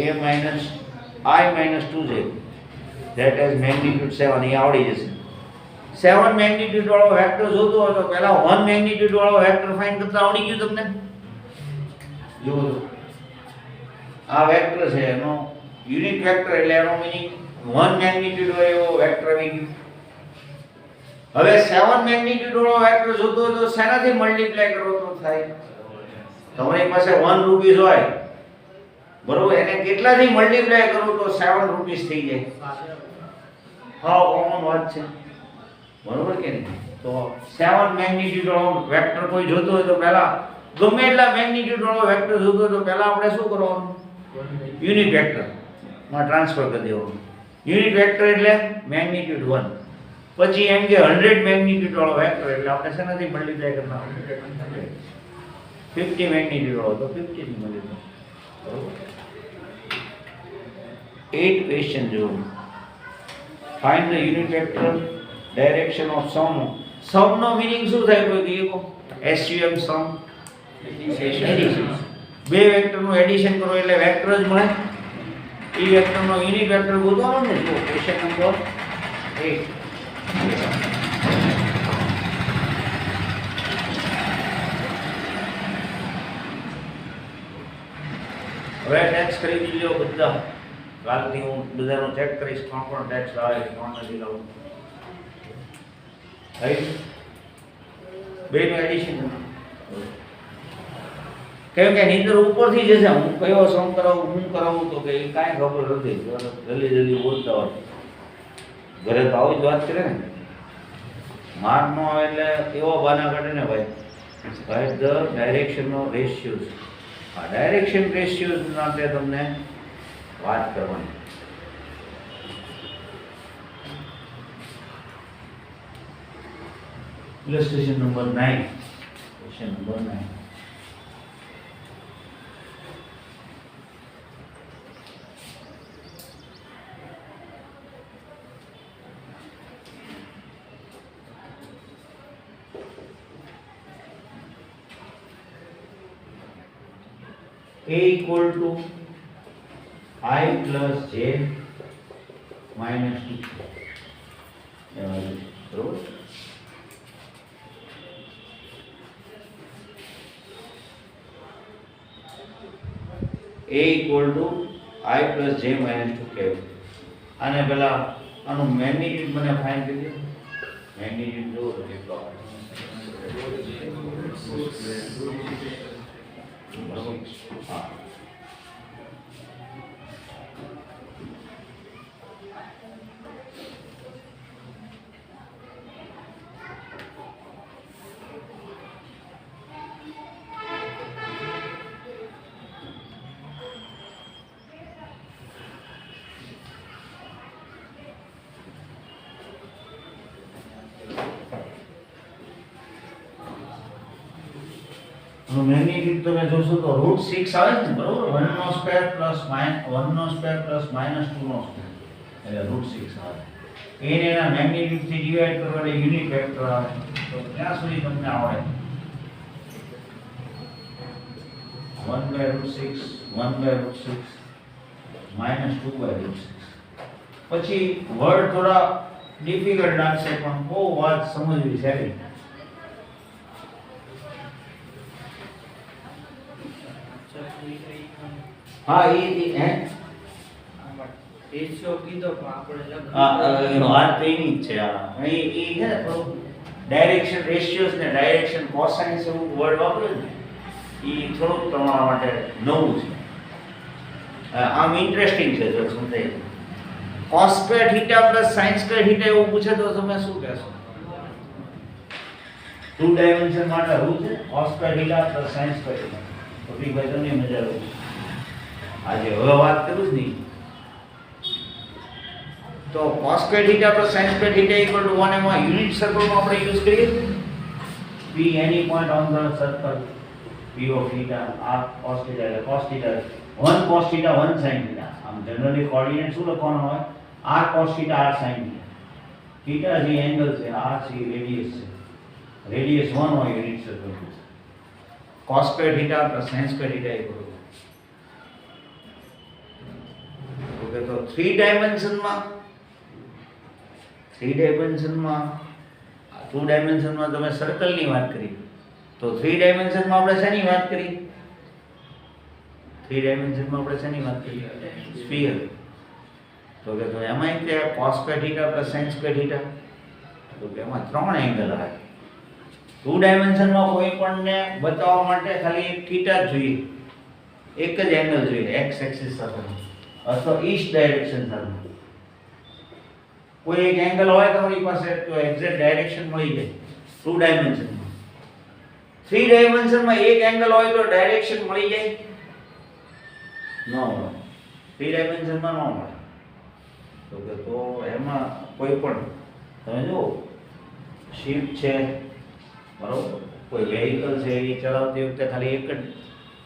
a minus I minus 2j that has magnitude 7 એ આવડી જશે 7 મેગ્નીટ્યુડ વાળો વેક્ટર જોતો હોય તો પહેલા 1 મેગ્નીટ્યુડ વાળો વેક્ટર ફાઇન્ડ કરતા આવડી ગયું તમને જુઓ આ વેક્ટર છે એનો યુનિટ વેક્ટર એટલે એનો મીનિંગ 1 મેગ્નીટ્યુડ હોય એવો વેક્ટર આવી ગયું હવે 7 મેગ્નીટ્યુડ વાળો વેક્ટર જોતો હોય તો શેનાથી મલ્ટીપ્લાય કરો તો થાય તમારી પાસે 1 રૂપીસ હોય બરોબર એને કેટલાથી મલ્ટીપ્લાય કરો તો 7 રૂપીસ થઈ જાય હા કોમન વાત છે બરોબર કે નહીં તો 7 મેગ્નીટ્યુડ વાળો વેક્ટર કોઈ જોતો હોય તો પહેલા ગમે એટલા મેગ્નીટ્યુડ વાળો વેક્ટર જોતો હોય તો પહેલા આપણે શું કરવાનું યુનિટ વેક્ટર માં ટ્રાન્સફર કરી દેવાનું યુનિટ વેક્ટર એટલે મેગ્નીટ્યુડ 1 પછી એમ કે 100 મેગ્નીટ્યુડ વાળો વેક્ટર એટલે આપણે શેનાથી મલ્ટીપ્લાય કરવાનું 50 મેગ્નીટ્યુડ વાળો તો 50 થી મલ્ટીપ્લાય બરોબર 8 ક્વેશ્ચન જો find the unit vector direction of sum નો મીનિંગ શું થાય કોઈ કીધું SUM સમ એડિશન બે વેક્ટર નું એડિશન કરો એટલે વેક્ટર જ મળે એ વેક્ટર નો યુનિટ વેક્ટર ગોતવાનો ને જો ક્વેશ્ચન નંબર 8 હવે ટેક્સ કરી દીધો બધા કાલથી હું બધાનો ચેક કરીશ કોણ ટેક્સ આવે કોણ નથી લાવું રાઈટ બેનું એડિશન કેમ કે નીંદર ઉપરથી જશે હું કયો સમ કરાવું હું કરાવું તો કે કાંઈ ખબર નથી જલ્દી જલ્દી બોલતા હોય ઘરે તો આવી જ વાત કરે ને માર્ક નો આવે એટલે એવો બાના કાઢે ને ભાઈ ફાઇન્ડ ધ ડાયરેક્શન નો રેશિયોઝ આ ડાયરેક્શન રેશિયોઝ માટે તમને વાત કરવાની illustration number 9 question number 9 A equal to I plus J minus 2 बरोबर A equal to I plus J minus 2 કહેવું આને પહેલા આનું મેગ્નીટ્યુડ મને ફાઇન્ડ કરી દો મેગ્નીટ્યુડ જો તો કેટલો હા મેગ્નીટ્યુડ તમે જોશો તો √6 આવે છે ને બરોબર 1 નો સ્ક્વેર પ્લસ 1 નો સ્ક્વેર પ્લસ -2 નો સ્ક્વેર એટલે √6 આવે એને એના મેગ્નીટ્યુડ થી ડિવાઇડ કરવા એટલે યુનિટ વેક્ટર આવે તો ત્યાં સુધી તમને આવડે 1/√6 1/√6 -2/√6. પછી વર્ડ થોડા ડિફિકલ્ટ લાગશે પણ બહુ વાત સમજવી સારી. હા એ હે રેશિયો કીધો પણ આપણે વાત તો એની જ છે. હા એ છે ને થોડું ડાયરેક્શન રેશિયોસ ને ડાયરેક્શન કોસાઇન્સ એવું વર્ડ વાપર્યું ને એ થોડુંક તમારા માટે નવું છે. આમ ઇન્ટરેસ્ટિંગ છે જો સમજાય. cos square theta plus sin square theta એવું પૂછે તો તમે શું કહેશો? 2 ડાયમેન્શન માટે રૂલ છે cos square theta plus sin square theta. તો બી ભાઈ તમને મજા આવે. આજે હવે વાત કરું જ નહીં તો cos square theta plus sin square theta equal to 1 એમાં યુનિટ સર્કલમાં આપણે યુઝ કરીએ p any point on the circle p of theta r cos theta એટલે cos theta 1 cos theta 1 sin theta. આમ જનરલી કોઓર્ડિનેટ શું લખવાનો હોય? r cos theta r sin theta. Theta જે એંગલ છે r છે રેડિયસ છે. રેડિયસ 1 હોય unit circle. cos square theta plus sin square theta equal to okay. તો 3 ડાયમેન્શનમાં 2 ડાયમેન્શનમાં તમે સર્કલની વાત કરી તો 3 ડાયમેન્શનમાં આપણે શેની વાત કરી? 3 ડાયમેન્શનમાં આપણે શેની વાત કરી? સ્ફિયર. તો કે તો એમાં કે cos square theta plus sin square theta તો કે એમાં 3 એંગલ આવે. 2 ડાયમેન્શનમાં કોઈ પણને બતાવવા માટે ખાલી એક થીટા જ જોઈએ, એક જ એંગલ જોઈએ x એક્સિસ સાથે અથવા ઈસ્ટ ડાયરેક્શન સાથે. કોઈ એક એંગલ હોય તમારી પાસે તો એક્ઝેક્ટ ડાયરેક્શન મળી જાય 2 ડાયમેન્શનમાં. 3 ડાયમેન્શનમાં એક એંગલ હોય તો ડાયરેક્શન મળી જાય ન મળે. 3 ડાયમેન્શનમાં ન મળે. તો કે તો એમાં કોઈ પણ તમે જુઓ શિપ છે બરોબર, કોઈ વેહિકલ છે એ ચલાવતી વખતે ખાલી એક જ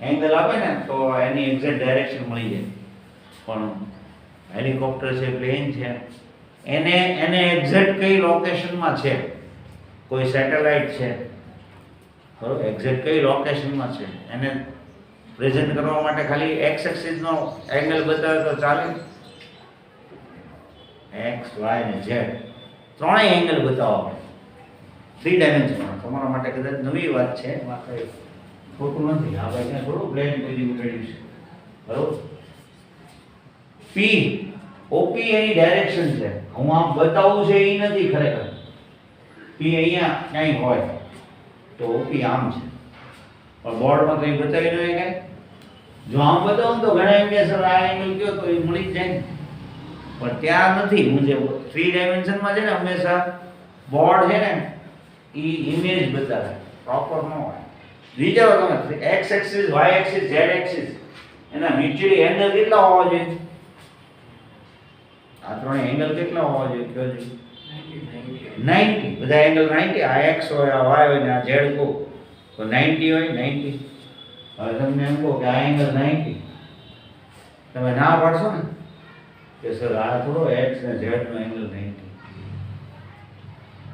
એંગલ આપે ને તો એની એક્ઝેક્ટ ડાયરેક્શન મળી જાય. પણ હેલિકોપ્ટર છે, પ્લેન છે, એને એક્ઝેક્ટ કઈ લોકેશનમાં છે, કોઈ સેટેલાઇટ છે બરોબર, એક્ઝેક્ટ કઈ લોકેશનમાં છે એને પ્રેઝન્ટ કરવા માટે ખાલી x એક્સિસ નો એંગલ બતાવે તો ચાલે? x y અને z ત્રણેય એંગલ બતાવવા પડે 3 ડાયમેન્શનમાં. તમારા માટે કદાચ નવી વાત છે, વાત કઈ ખોટું નથી. આ ભાઈ થોડું પ્લેન કરી ઉમેર્યું છે બરોબર. p OP એની ડાયરેક્શન છે. હું આમ બતાવું છે એ નથી ખરેખર. p અહીંયા ક્યાંય હોય તો OP આમ છે પણ બોર્ડમાં તો એ બતાવી ન કે જો આમ બતાવું તો ઘણા એમ કે સર આ એંગલ કયો તો એ મળી જ જાય ને. પણ ત્યાં નથી. હું જે 3 ડાયમેન્શનમાં છે ને હંમેશા બોર્ડ છે ને એ ઇમેજ બતાવે, પ્રોપર ન હોય. વિચારો તમે x axis, y axis, z axis એના મ્યુચ્યુઅલી એંગલ કેટલા હોવા જોઈએ? આ ત્રણે એંગલ કેટલા હોવા જોઈએ કયો જોઈએ? 90. બધા એંગલ 90. આ x હોય, આ y હોય ને આ z કહો તો 90 હોય. 90. હવે તમને એમ કહો કે આ એંગલ 90, તમે ના પાડશો ને કે સર આ થોડો x ને z નો એંગલ 90.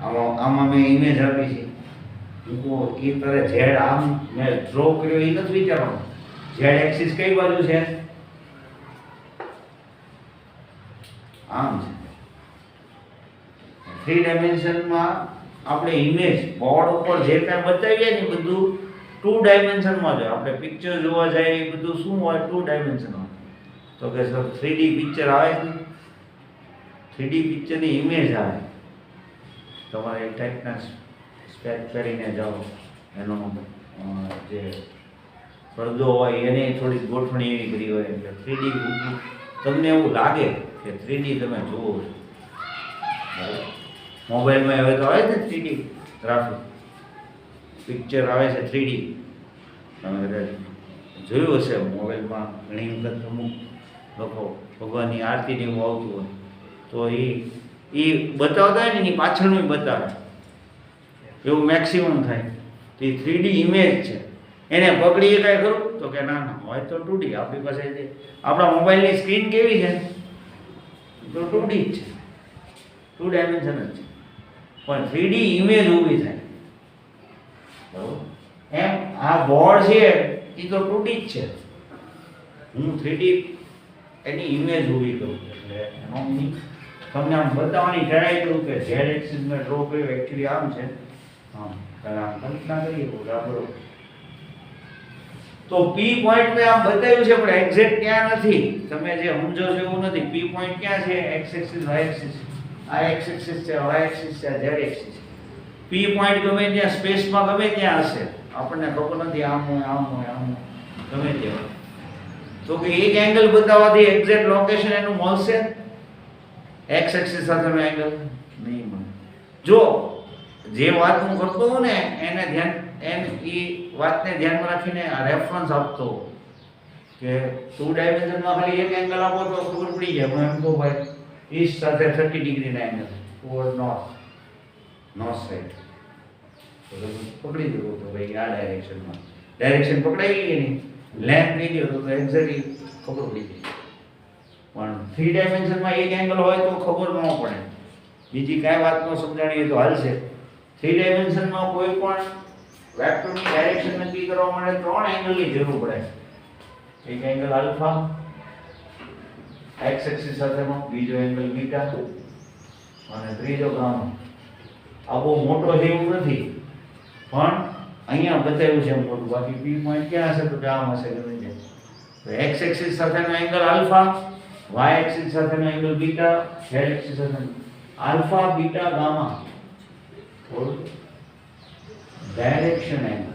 આમાં મેં ઇમેજ આપી છે. હું કહું એ તારે z આમ મેં ડ્રો કર્યો એ નથી વિચારવાનું. z એક્સિસ કઈ બાજુ છે? આમ છે. 3 ડાયમેન્શનમાં આપણે ઇમેજ બોર્ડ ઉપર જે કાંઈ બતાવીએ ને બધું 2 ડાયમેન્શનમાં જ. આપણે પિક્ચર જોવા જાય એ બધું શું હોય? 2 ડાયમેન્શનમાં. તો કે સર 3D પિક્ચર આવે છે, 3D પિક્ચરની ઇમેજ આવે. તમારે એક ટાઈપના સ્પેક કરીને જાઓ, એનો જે પડદો હોય એને થોડી ગોઠવણી એવી કરી હોય એટલે 3D તમને એવું લાગે કે 3D તમે જુઓ છો. મોબાઈલમાં હવે તો આવે છે 3D ગ્રાફિક પિક્ચર આવે છે 3D. તમે કદાચ જોયું હશે મોબાઈલમાં ઘણી વખત અમુક લોકો ભગવાનની આરતી ને એવું આવતું હોય તો એ બતાવતા હોય ને એની પાછળનું બતાવે એવું મેક્સિમમ થાય. તો એ 3D ઇમેજ છે. એને પકડીએ કાંઈ ખરું તો કે ના ના હોય તો 2D. આપણી પાસે જે આપણા મોબાઈલની સ્ક્રીન કેવી છે તો 2D જ છે, 2 ડાયમેન્શન જ છે. પણ 3D ઇમેજ ઊભી થાય બરાબર. એમ આ બોર્ડ છે એ તો 2D જ છે. હું 3D એની ઇમેજ ઊભી કરું એટલે એનો meaning તમને આમ બતાવવાની ટ્રાય કરું કે ઝેડ એક્સિસ મેં ડ્રો કર્યો એકચ્યુઅલી આમ છે આમ પહેલા આમ કલ્પના કરીએ બરાબર. તો પી પોઈન્ટ મેં આમ બતાવ્યું છે પણ એક્ઝેક્ટ ક્યાં નથી. તમે જે સમજો છો એવું નથી. પી પોઈન્ટ ક્યાં છે? X axis Y axis. આ એક્સ એક્સિસ છે, વાય એક્સિસ છે, ઝેડ એક્સિસ. પી પોઈન્ટ ગમે ત્યાં સ્પેસમાં ગમે ત્યાં હશે. આપણને ખબર નથી આમ હોય આમ હોય આમ હોય ગમે ત્યાં. તો કે એક એંગલ બતાવવાથી એક્ઝેક્ટ લોકેશન એનું મળશે? એક્સ એક્સિસ સાથેનો એંગલ નહીં મળે. જો જે વાત હું કરતો હોઉં ને એને વાતને ધ્યાનમાં રાખીને આ રેફરન્સ આપતો હોઉં કે 2 ડાયમેન્શનમાં ખાલી એક એંગલ આપો તો ખબર પડી જાય. હું એમ કહું ભાઈ ઈસ્ટ સાથે 30 ડિગ્રીના એંગલ ટુવર્ડ નોર્થ સાઈડ તો પકડી દો તો ભાઈ આ ડાયરેક્શનમાં ડાયરેક્શન પકડાઈ ગઈ નહીં લેન્થ કહી દો તો એક્ઝેક્ટલી ખબર પડી જાય. પણ 3 ડાયમેન્શનમાં એક એંગલ હોય તો ખબર ન પડે. બીજી કાંઈ વાત ન સમજાણીએ તો હાલશે. 3 ડાયમેન્શનમાં કોઈ પણ વેક્ટરની ડાયરેક્શન નક્કી કરવા માટે 3 એંગલની જરૂર પડે. એક એંગલ આલ્ફા એક્સ એક્સિસ સાથેનો, બીજો એંગલ બીટા અને ત્રીજો ગામા. આ બહુ મોટો છે એવું નથી પણ અહીંયા બતાવ્યું છે મોટું. બાકી પી પોઈન્ટ ક્યાં હશે તો કે આમ હશે ગમે ત્યાં. તો એક્સ એક્સિસ સાથેનો એંગલ આલ્ફા, વાય એક્સિસ સાથેનો એંગલ બીટા, ઝેડ એક્સિસ સાથેનો alpha beta gamma direction angle.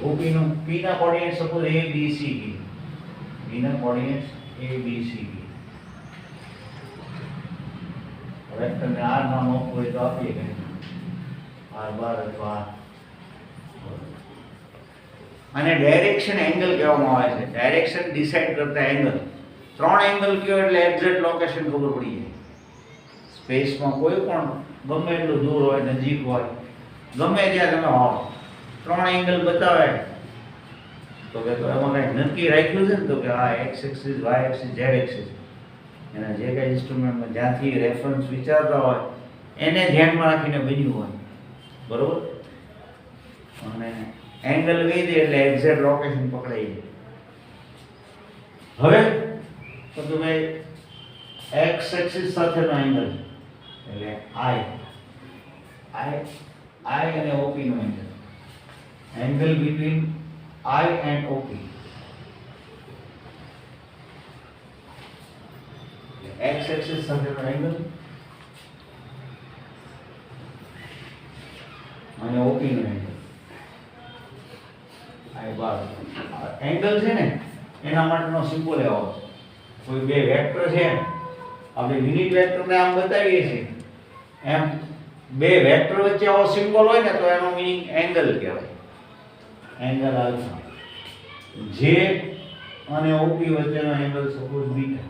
OP નો P ના coordinate suppose A B C B. B ના coordinates A B C B. વેક્ટરને R નામ આપવું હોય તો આપીએ કે R12 અથવા આને ડાયરેક્શન એંગલ કહેવામાં આવે છે. ડાયરેક્શન ડિસાઈડ કરતા એંગલ. 3 એંગલ કયો એટલે એક્ઝેક્ટ લોકેશન ખબર પડી જાય. સ્પેસમાં કોઈ પણ ગમે એટલું દૂર હોય નજીક હોય ગમે ત્યાં તમે હો 3 એંગલ બતાવે તો કે તો એમાં કંઈક નક્કી રાખ્યું છે ને તો કે આ X axis Y axis Z axis એના જે કાંઈ ઇન્સ્ટ્રુમેન્ટમાં જ્યાંથી રેફરન્સ વિચારતા હોય એને ધ્યાનમાં રાખીને બન્યું હોય બરોબર. અને એંગલ કહી દે એટલે એક્ઝેક્ટ લોકેશન પકડાઈ જાય. હવે તો તમે એક્સ એક્સિસ સાથેનો એંગલ એટલે આઈ અને ઓપી નો angle. Angle between I and OP. X axis સાથેનો એંગલ અને OP નો એંગલ. આ બાર એંગલ છે ને એના માટેનો સિમ્બોલ આવો છે. કોઈ બે વેક્ટર છે આપણે યુનિટ વેક્ટરને આમ બતાવીએ છીએ એમ બે વેક્ટર વચ્ચે આવો સિમ્બોલ હોય ને તો એનો મીનિંગ એંગલ કહેવાય. Angle alpha. જે અને OP વચ્ચેનો એંગલ સપોઝ બીટા.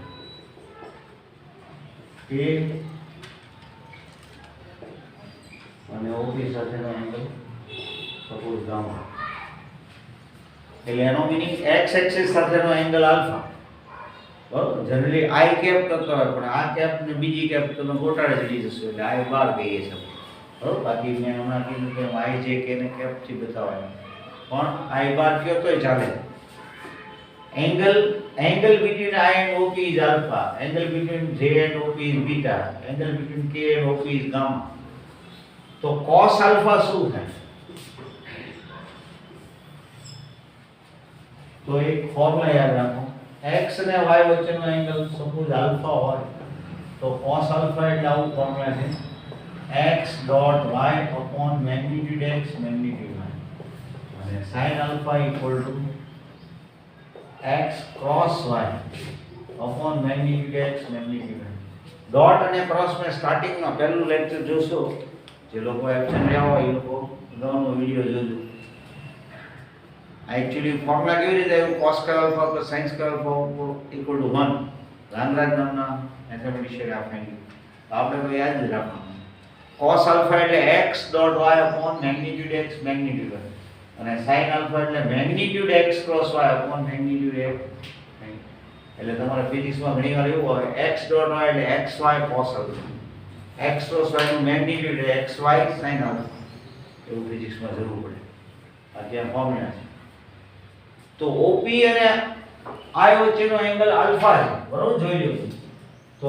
એ અને OP સાથેનો એંગલ સપોઝ ગામા. એટલે એનો મીનિંગ x એક્સિસ સાથેનો એંગલ આલ્ફા. બરોબર. જનરલી I કેપ કરતો હોય પણ આ કેપ ને બીજી કેપ તમે ગોટાળે ચડી જશો એટલે I બાર કહીએ છીએ. બરોબર. બાકી મેં હમણાં કીધું કે I જે કે ને કેપ થી બતાવાય પણ I બાર કયો તોય ચાલે. Angle between I and OP is alpha. Angle between J and OP is beta. Angle between K and OP is gamma. તો cos alpha શું થાય? તો એક ફોર્મ્યુલા યાદ રાખો. x અને y વચ્ચેનો એંગલ સપોઝ આલ્ફા હોય તો cos alpha એટલે આવું ફોર્મ્યુલા છે x dot y upon magnitude x magnitude y. અને sin alpha equal to x cross y upon magnitude x magnitude y. Dot અને ક્રોસ મેં સ્ટાર્ટિંગમાં પહેલું લેક્ચર જોશો જે લોકો એબ્સેન્ટ રહ્યા હોય એ લોકો અગાઉનો વિડિયો જોજો. एक्चुअली फॉर्मूला કેવી રીતે આવ્યું cos square alpha plus sin square alpha equal to 1 રામરાજ નામના મેથેમેટિશિયન આપેલું આપણે તો યાદ જ રાખવાનું. cos આલ્ફા એટલે x dot y upon magnitude x magnitude y અને sin આલ્ફા એટલે magnitude x cross y upon magnitude x એટલે તમારે ફિઝિક્સમાં ઘણીવાર એવું હોય x ડોટ હોય એટલે xy cos alpha, x cross y નું મેગ્નીટ્યુડ એટલે xy sin આલ્ફા, એવું ફિઝિક્સમાં જરૂર પડે. આ ત્યાં ફોર્મ્યુલા છે. તો OP અને I વચ્ચેનો એંગલ આલ્ફા છે, બરોબર? જોઈ લો. તો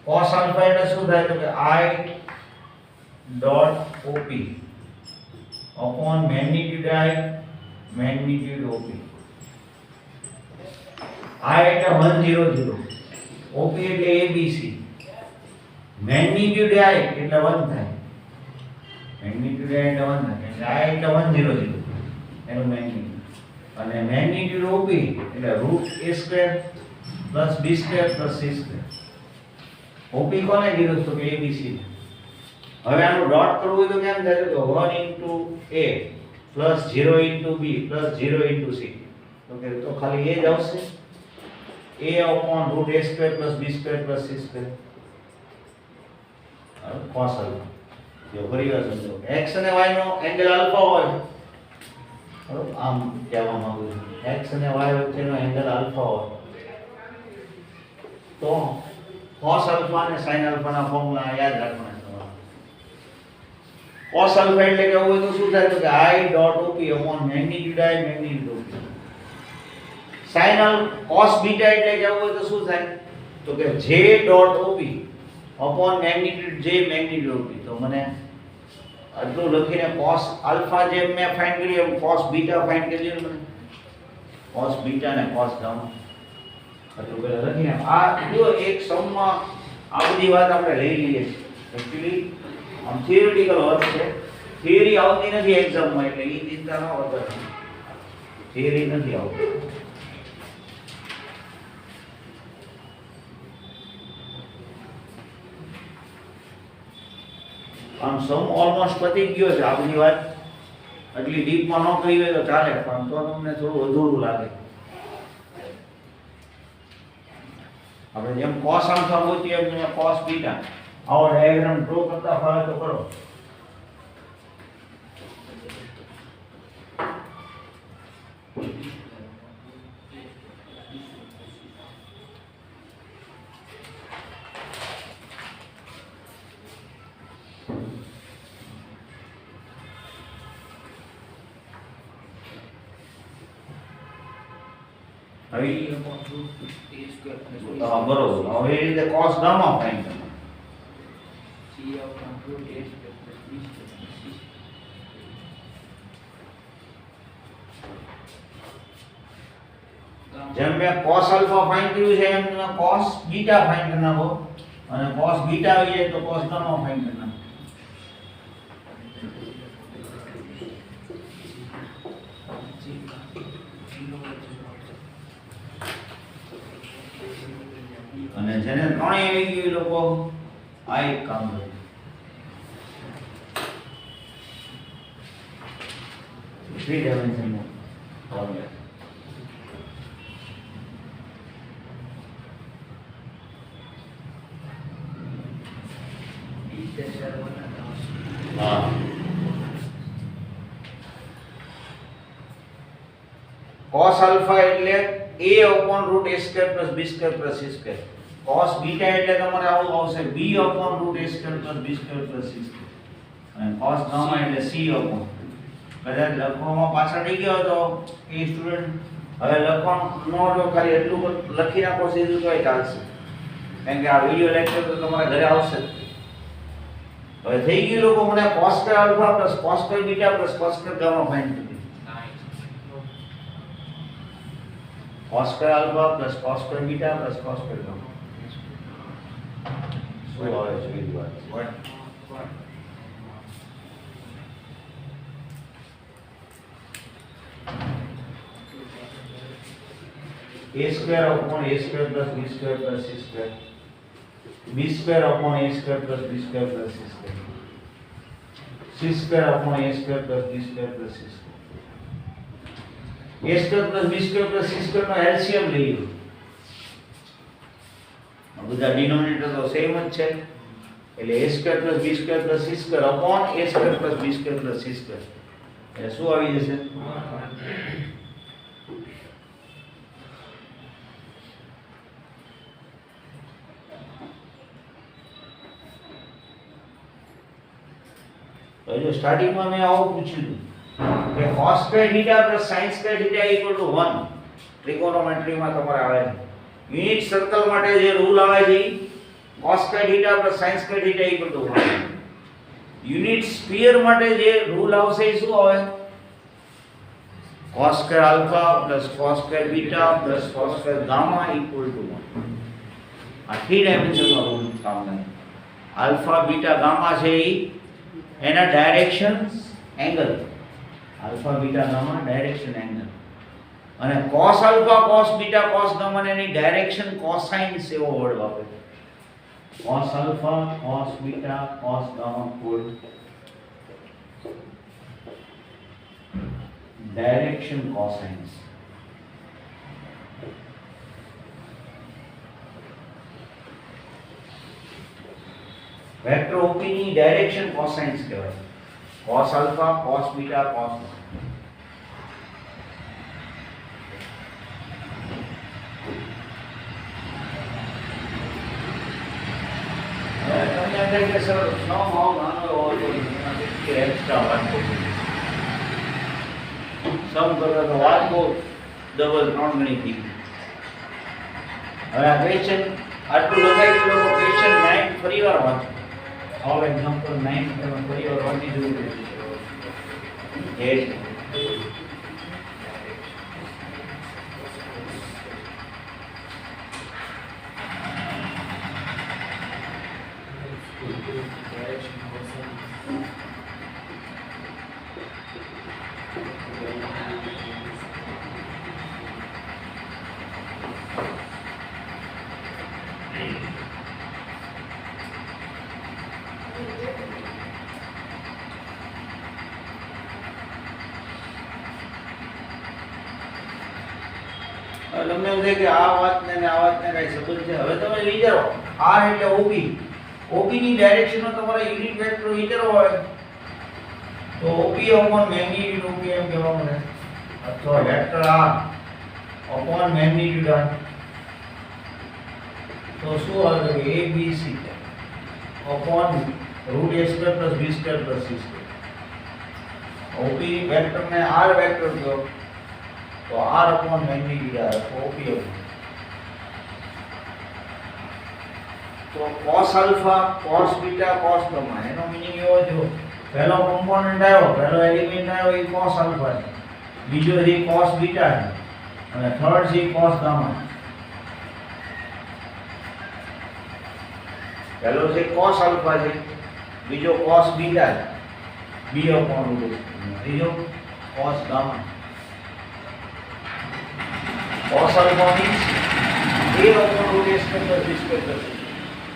cos આલ્ફા એટલે શું થાય? તો કે I dot OP upon magnitude I magnitude OP. I એટલે 100, OP એટલે ABC, મેગ્નીટ્યુડ I એટલે 1 થાય, મેગ્નીટ્યુડ I એટલે 1 થાય, એટલે I એટલે 100 એનું મેગ્નીટ્યુડ, અને મેગ્નીટ્યુડ OP એટલે √a² + b² + c². OP કોને કીધું? તો કે ABC. હવે આનું ડોટ કરવું હોય તો કેમ થાય? તો 1 * a + 0 * b + 0 * c. તો કે તો ખાલી એ જ આવશે, a upon √a² + b² + c². cos alpha. જો ફરી વાર સમજો, x અને y નો એંગલ આલ્ફા હોય, બરોબર? આમ કહેવા માંગુ છું, x અને y વચ્ચેનો એંગલ આલ્ફા હોય તો cos આલ્ફા અને sin આલ્ફાના ફોર્મ્યુલા યાદ રાખવાના છે. cos આલ્ફા એટલે કેવું હોય તો શું થાય? તો કે I dot OP upon magnitude I magnitude OP. sin cos beta એટલે કેવું હોય તો શું થાય? તો કે J dot OP upon magnitude J magnitude OP. તો મને આટલું લખીને cos આલ્ફા જે મેં ફાઇન્ડ કરી એમ cos બીટા ફાઇન્ડ કરી લ્યો મને, cos બીટા અને cos ગામા આટલું પહેલા લખીને આ જો એક સમમાં આ બધી વાત આપણે લઈ લઈએ છીએ. એક્ચ્યુઅલી આમ થિયરિટિકલ વર્ક છે, થિયરી આવતી નથી એક્ઝામમાં, એટલે એ ચિંતા ન કરતા, થિયરી નથી આવતી. આમ સમ ઓલમોસ્ટ પતી ગયો છે. આ બધી વાત એટલી ડીપમાં ન કરી હોય તો ચાલે, પણ તો તમને થોડું અધૂરું લાગે. આપણે જેમ cos આલ્ફા ગોતીએ એમ તમે cos બીટા આવો ડાયાગ્રામ ડ્રો કરતા ફાવે તો કરો. હવે બરોબર, હવે એ રીતે cos ગામા ફાઇન્ડ કરવાનું. જેમ મેં cos આલ્ફા ફાઇન્ડ કર્યું છે એમ તમે cos બીટા ફાઇન્ડ કરી નાખો, અને cos બીટા આવી જાય તો cos ગામા ફાઇન્ડ કરી નાખો. અને જેને ત્રણેય આવી ગયું એ લોકો આ એક કામ કરે. થ્રી ડાયમેન્શનનો ફોર્મ્યુલા. હા, cos આલ્ફા એટલે a upon √a² + b² + c². cos beta એટલે તમારે આવું આવશે b upon √a² + b² + c². અને cos ગામા એટલે c upon. કદાચ લખવામાં પાછળ રહી ગયો તો એ સ્ટુડન્ટ હવે લખવાનું નો જો ખાલી એટલું લખી નાખો સીધું તોય ચાલશે, કારણ કે આ વિડિયો લેક્ચર તો તમારા ઘરે આવશે. હવે થઈ ગયું લોકો, મને cos² alpha + cos² beta + cos² gamma find કરી. cos² alpha + cos² beta + cos² gamma. શું આવે છે બીજી વાત? a² upon a² + b² + c², b² upon a² + b² + c², c² upon a² + b² + c². a² + b² + c² નો LCM લઈએ. બધા denominator તો same જ છે, એટલે a² + b² + c² upon a² + b² + c². એટલે શું આવી જશે? તો જો સ્ટાર્ટિંગમાં મેં આવું પૂછ્યું હતું કે cos square theta plus sin square theta equal to 1 ટ્રિગોનોમેટ્રીમાં તમારે આવે છે. યુનિટ સર્કલ માટે જે રૂલ આવે છે cos square theta plus sin square theta equal to 1. Unit sphere માટે જે રૂલ આવશે એ શું આવે? cos square alpha plus cos square beta plus cos square gamma equal to 1. આ 3 ડાયમેન્શનનો રૂલ કામ કરે. આલ્ફા બીટા ગામા છે એના direction angle, alpha beta gamma direction angle, અને cos alpha cos beta cos gamma એની ડાયરેક્શન કોસાઇન્સ એવો word વાપરે. cos alpha cos beta cos gamma કોડ ડાયરેક્શન કોસાઇન્સ. વેક્ટર OP ની ડાયરેક્શન કોસાઇન્સ કહેવાય. cos alpha cos beta cos તમને અંદર કે સર નો માઉ નાનો હોય તો એક્સ્ટ્રા વાત કરું સમ કરો તો વાત બહુ ડબલ 3 ગણી થઈ ગઈ. હવે આ ક્વેશ્ચન આટલું લગાવી દો. ક્વેશ્ચન 9 ફરીવાર વાંચો. હવે એક્ઝામ્પલ 9 તમે ફરીવાર વાંચી દો. એ તમને એમ થાય કે આ વાતને ને આ વાતને કઈ સંબંધ છે. હવે તમે વિચારો r એટલે OB, OB ની ડાયરેક્શનમાં તમારે યુનિટ વેક્ટર વિચારવો હોય તો OB upon magnitude OB એમ કહેવાનું છે, અથવા vector r upon magnitude r. તો શું આવે કે ABC upon root a square plus b square plus c square. OB વેક્ટરને r વેક્ટર કહો તો r upon magnitude r તો OP upon. તો cos alpha cos beta cos gamma એનો મીનિંગ એવો જો પહેલો કોમ્પોનન્ટ આવ્યો, પહેલો એલિમેન્ટ આવ્યો એ cos alpha છે, બીજો છે cos beta છે, અને થર્ડ છે cos gamma. પહેલો છે cos alpha છે, બીજો cos beta છે, b upon root, ત્રીજો cos gamma. cos alpha means a upon root a square plus b square plus c.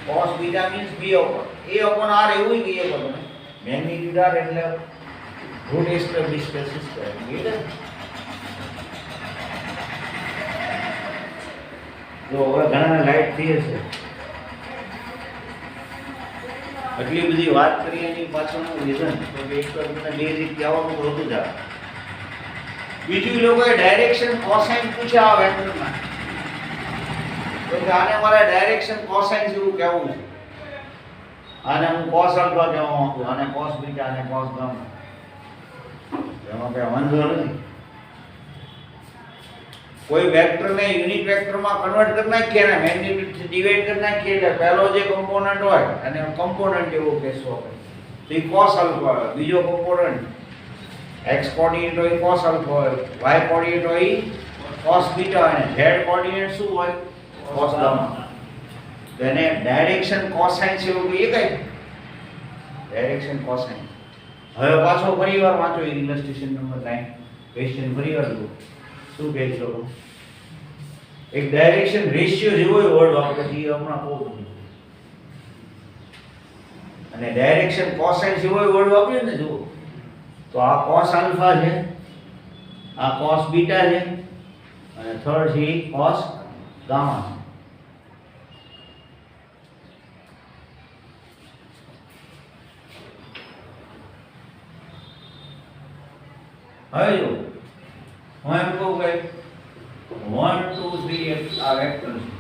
cos beta means b upon a upon r એવું જ કહીએ પણ મેગ્નીટ્યુડ r એટલે root a square b square c square. જો હવે ઘણા light થઈ હશે. આટલી બધી વાત કરી એની પાછળનું રીઝન તો કે એક તો તમને બેઝિક કહેવાનું તો હતું જ આ. બીજું લોકોએ ડાયરેક્શન કોસાઇન પૂછ્યા આ વેક્ટરમાં. તો કે આને મારે ડાયરેક્શન કોસાઇન જેવું કહેવું છે. આને હું cos આલ્ફા કહેવા માંગુ, આને cos બીટા, આને cos ગામા. એમાં કઈ વાંધો નથી. કોઈ વેક્ટરને યુનિટ વેક્ટરમાં કન્વર્ટ કરી નાખીએ ને મેગ્નીટ્યુડ થી ડિવાઇડ કરી નાખીએ એટલે પહેલો જે કમ્પોનન્ટ હોય અને કમ્પોનન્ટ એવો કહેશો આપણે તો એ cos આલ્ફા હોય. બીજો કમ્પોનન્ટ x કોઓર્ડિનેટ હોય cos આલ્ફા હોય, y કોઓર્ડિનેટ હોય cos બીટા હોય, અને z કોઓર્ડિનેટ શું હોય cos ગામા. તો એને ડાયરેક્શન કોસાઇન છે એવું કહીએ કઈ ડાયરેક્શન કોસાઇન. હવે પાછો ફરીવાર વાંચો ઇલસ્ટ્રેશન નંબર 9 ક્વેશ્ચન ફરીવાર લો. શું કહે છે લોકો? એક ડાયરેક્શન રેશિયો જેવો વર્ડ વાપરે છે હમણાં કહું છું. અને ડાયરેક્શન કોસાઇન જેવો વર્ડ વાપર્યો ને જુઓ તો આ cos આલ્ફા છે, આ cos બીટા છે, અને થર્ડ છે cos ગામા છે. હવે જો હું એમ કહું કે 1 2 3 આ વેક્ટર છે,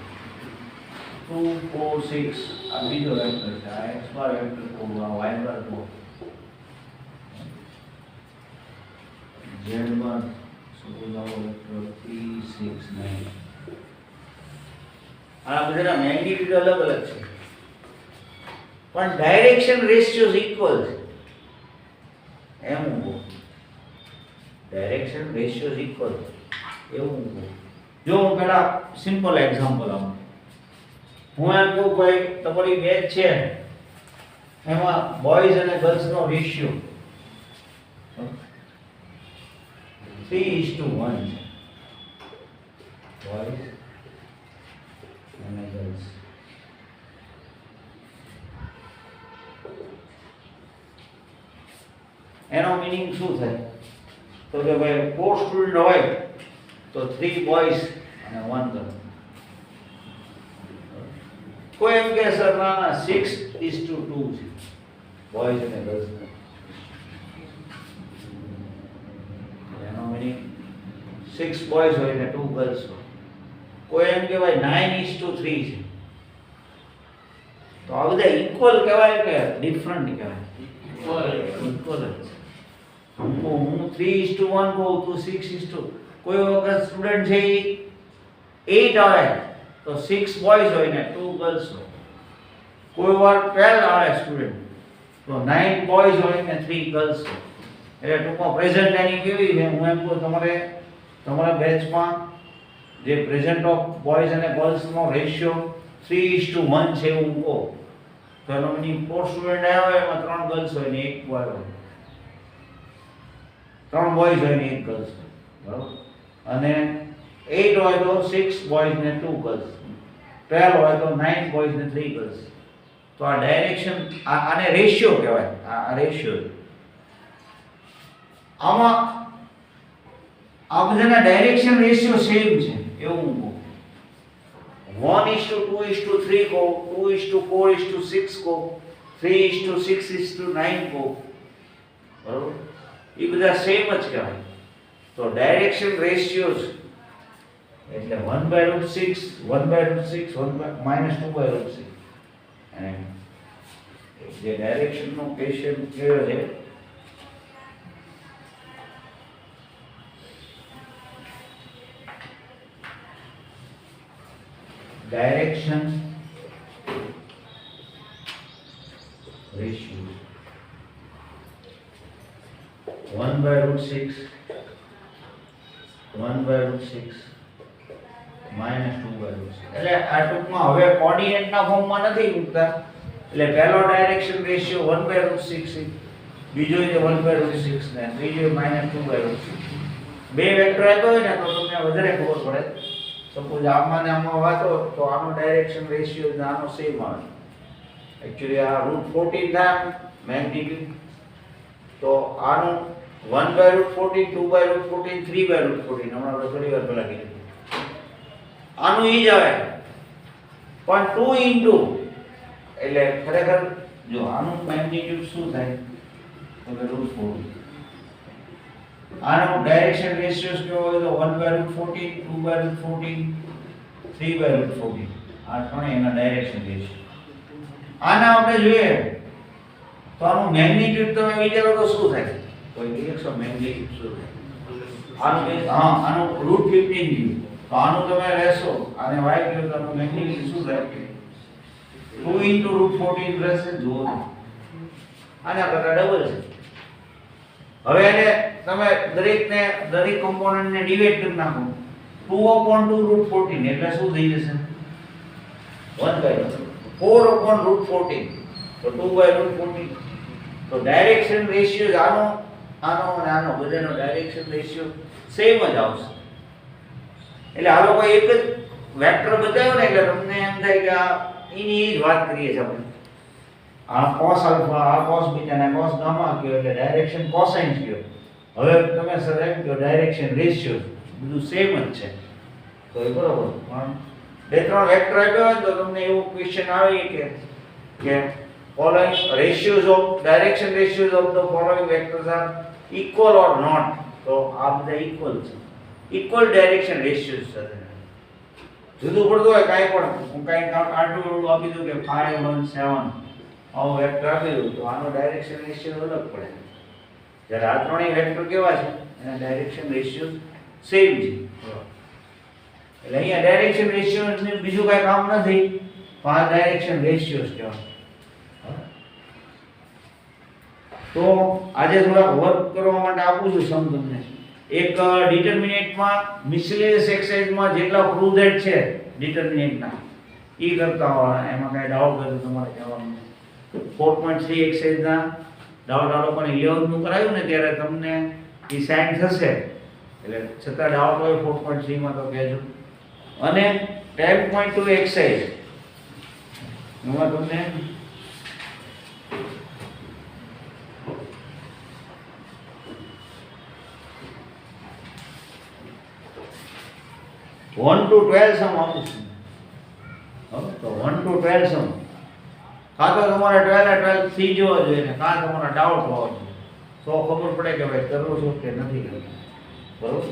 2 4 6 આ બીજો વેક્ટર છે, આ x બાર વેક્ટર કહું, આ y બાર કહું. Z1 suppose our vector 3 6 9 આ બધાના મેગ્નીટ્યુડ અલગ અલગ છે પણ ડાયરેક્શન રેશિયોઝ ઇક્વલ છે એમ હું કહું ડાયરેક્શન રેશિયોઝ ઇક્વલ એવું હું કહું જો હું પહેલા સિમ્પલ એક્ઝામ્પલ આપું હું એમ કહું ભાઈ તમારી બેચ છે એમાં બોયઝ અને ગર્લ્સનો રેશિયો 3:1 છે બોયઝ અને ગર્લ્સ એનો મીનિંગ શું થાય તો કે ભાઈ 4 સ્ટુડન્ટ હોય તો 3 બોયઝ અને 1 ગર્લ કોઈ એમ કે સર ના 6:2 છે બોયઝ અને ગર્લ્સ એનો મીનિંગ 6 બોયઝ હોય ને 2 ગર્લ્સ હોય કોઈ એમ કે ભાઈ 9:3 છે તો આ બધા ઇક્વલ કહેવાય કે ડિફરન્ટ કહેવાય ઇક્વલ જ છે હું 3:1 કહું તું 6:2 કોઈ વખત સ્ટુડન્ટ છે એ 8 આવે તો 6 બોયઝ હોય ને 2 ગર્લ્સ હોય કોઈ વાર 12 આવે સ્ટુડન્ટ તો 9 બોયઝ હોય ને 3 ગર્લ્સ હોય એટલે ટૂંકમાં પ્રેઝન્ટ એની કેવી છે હું એમ કહું તમારા બેચમાં જે પ્રેઝન્ટ ઓફ બોયઝ અને ગર્લ્સનો રેશિયો 3:1 છે એવું કહું તો એનો મીનિંગ 4 સ્ટુડન્ટ આવ્યા હોય એમાં 3 ગર્લ્સ હોય ને 1 બોય હોય 3 બોયઝ હોય ને 1 ગર્લ્સ હોય બરાબર અને 8 હોય તો 6 બોયઝ ને 2 ગર્લ્સ 12 હોય તો 9 બોયઝ ને 3 ગર્લ્સ તો આ ડાયરેક્શન આને રેશિયો કહેવાય આ રેશિયો આમાં આ બધાના ડાયરેક્શન રેશિયો સેમ છે એવું હું કહું 1:2:3 કહો 2:4:6 કહો 3:6:9 કહો બરોબર એ બધા સેમ જ કહેવાય તો ડાયરેક્શન રેશિયોઝ એટલે 1/6 1/6 -2/6 અને જે ડાયરેક્શનનો ક્વેશ્ચન કયો છે direction ratio 1/6 1/6 -2/6 એટલે આ ટૂંકમાં હવે કોઓર્ડિનેટના ફોર્મમાં નથી મૂકતા એટલે પહેલો ડાયરેક્શન રેશિયો 1/6 છે બીજો છે 1/6 ને ત્રીજો -2/6 બે વેક્ટર આપ્યો હોય ને તો તમને વધારે ખબર પડે સપોઝ આમાં ને આમાં વાતો તો આનો ડાયરેક્શન રેશિયો ને આનો સેમ આવે એકચ્યુઅલી આ √14 થાય મેગ્નીટ્યુડ તો આનું 1/14 2/14 3/14 હમણાં આપણે થોડી વાર પહેલા કીધું આનું ઈ જ આવે પણ 2 ઇન્ટુ એટલે ખરેખર જો આનું મેગ્નીટ્યુડ શું થાય તો કે √14 આનો ડાયરેક્શન રેશિયોસ કેવો હોય તો 1/14 2/14 3/14 આ ત્રણે એના ડાયરેક્શન રેશિયો આના આપણે જોઈએ તો આનું મેગ્નીટ્યુડ તમે વિચારો તો શું થાય કોઈ ડિરેક્શન મેગ્નીટ્યુડ શું થાય આનું √15 ગયું તો આનું તમે લેશો અને y ગયો તો આનું મેગ્નીટ્યુડ શું થાય 2 * √14 રહેશે જુઓ આના કરતા ડબલ છે હવે એને તમે દરેક કોમ્પોનન્ટને ડિવાઇડ કરી નાખો 2/2 √14 એટલે શું થઈ જશે 1/4/√14 તો 2/√14 તો ડાયરેક્શન રેશિયો આનો અને આનો બધાનો ડાયરેક્શન રેશિયો સેમ જ આવશે એટલે આ લોકો એક જ વેક્ટર બતાવ્યો ને એટલે તમને એમ થાય કે આ એની જ વાત કરીએ છીએ આપણે આ cos આલ્ફા આ cos બીટા અને cos ગામા કયો એટલે ડાયરેક્શન કોસાઇન કયો હવે તમે સર એમ કહો ડાયરેક્શન રેશિયો બધું સેમ જ છે તો એ બરોબર પણ બે ત્રણ વેક્ટર આપ્યો હોય તો તમને એવો ક્વેશ્ચન આવે કે following ratios of direction ratios of the following vectors are equal or not તો આ બધા ઇક્વલ છે ઇક્વલ ડાયરેક્શન રેશિયોઝ છે જુદું પડતું હોય કાંઈ પણ હું કાંઈ આટલું આપી દઉં કે 5 1 7 આવો વેક્ટર આપી દઉં તો આનો ડાયરેક્શન રેશિયો અલગ પડે જ્યારે આ ત્રણેય વેક્ટર કેવા છે એના ડાયરેક્શન રેશિયો સેમ છે. એટલે અહીંયા ડાયરેક્શન રેશિયો બીજું કાંઈ કામ નથી, પણ આ ડાયરેક્શન રેશિયો કહેવાય. તો આજે થોડાક વર્ક કરવા માટે આપું છું સમ તમને. એક ડિટર્મિનેન્ટમાં મિસલેનિયસ એક્સરસાઇઝમાં જેટલા પ્રૂવ છે ડિટર્મિનેન્ટના એ કરતા હોય, એમાં કાંઈ ડાઉટ હોય તો તમારે કહેવાનું. 4.3 એક્સરસાઇઝના ડાઉટ આ લોકોને 11 નું કરાયું ને ત્યારે તમને એ સાઇન થશે, એટલે છતાં ડાઉટ હોય 4.3 માં તો કહેજો. અને 10.2 એક્સરસાઇઝ એમાં તમને 1 to 12 સમ આપું છું. તો 1 to 12 સમ કાં તો તમારે 12 એ 12 થઈ જવો જોઈએ ને કાં તમારા ડાઉટ હોવો જોઈએ, તો ખબર પડે કે ભાઈ કરવું છું કે નથી કરવું. બરોબર.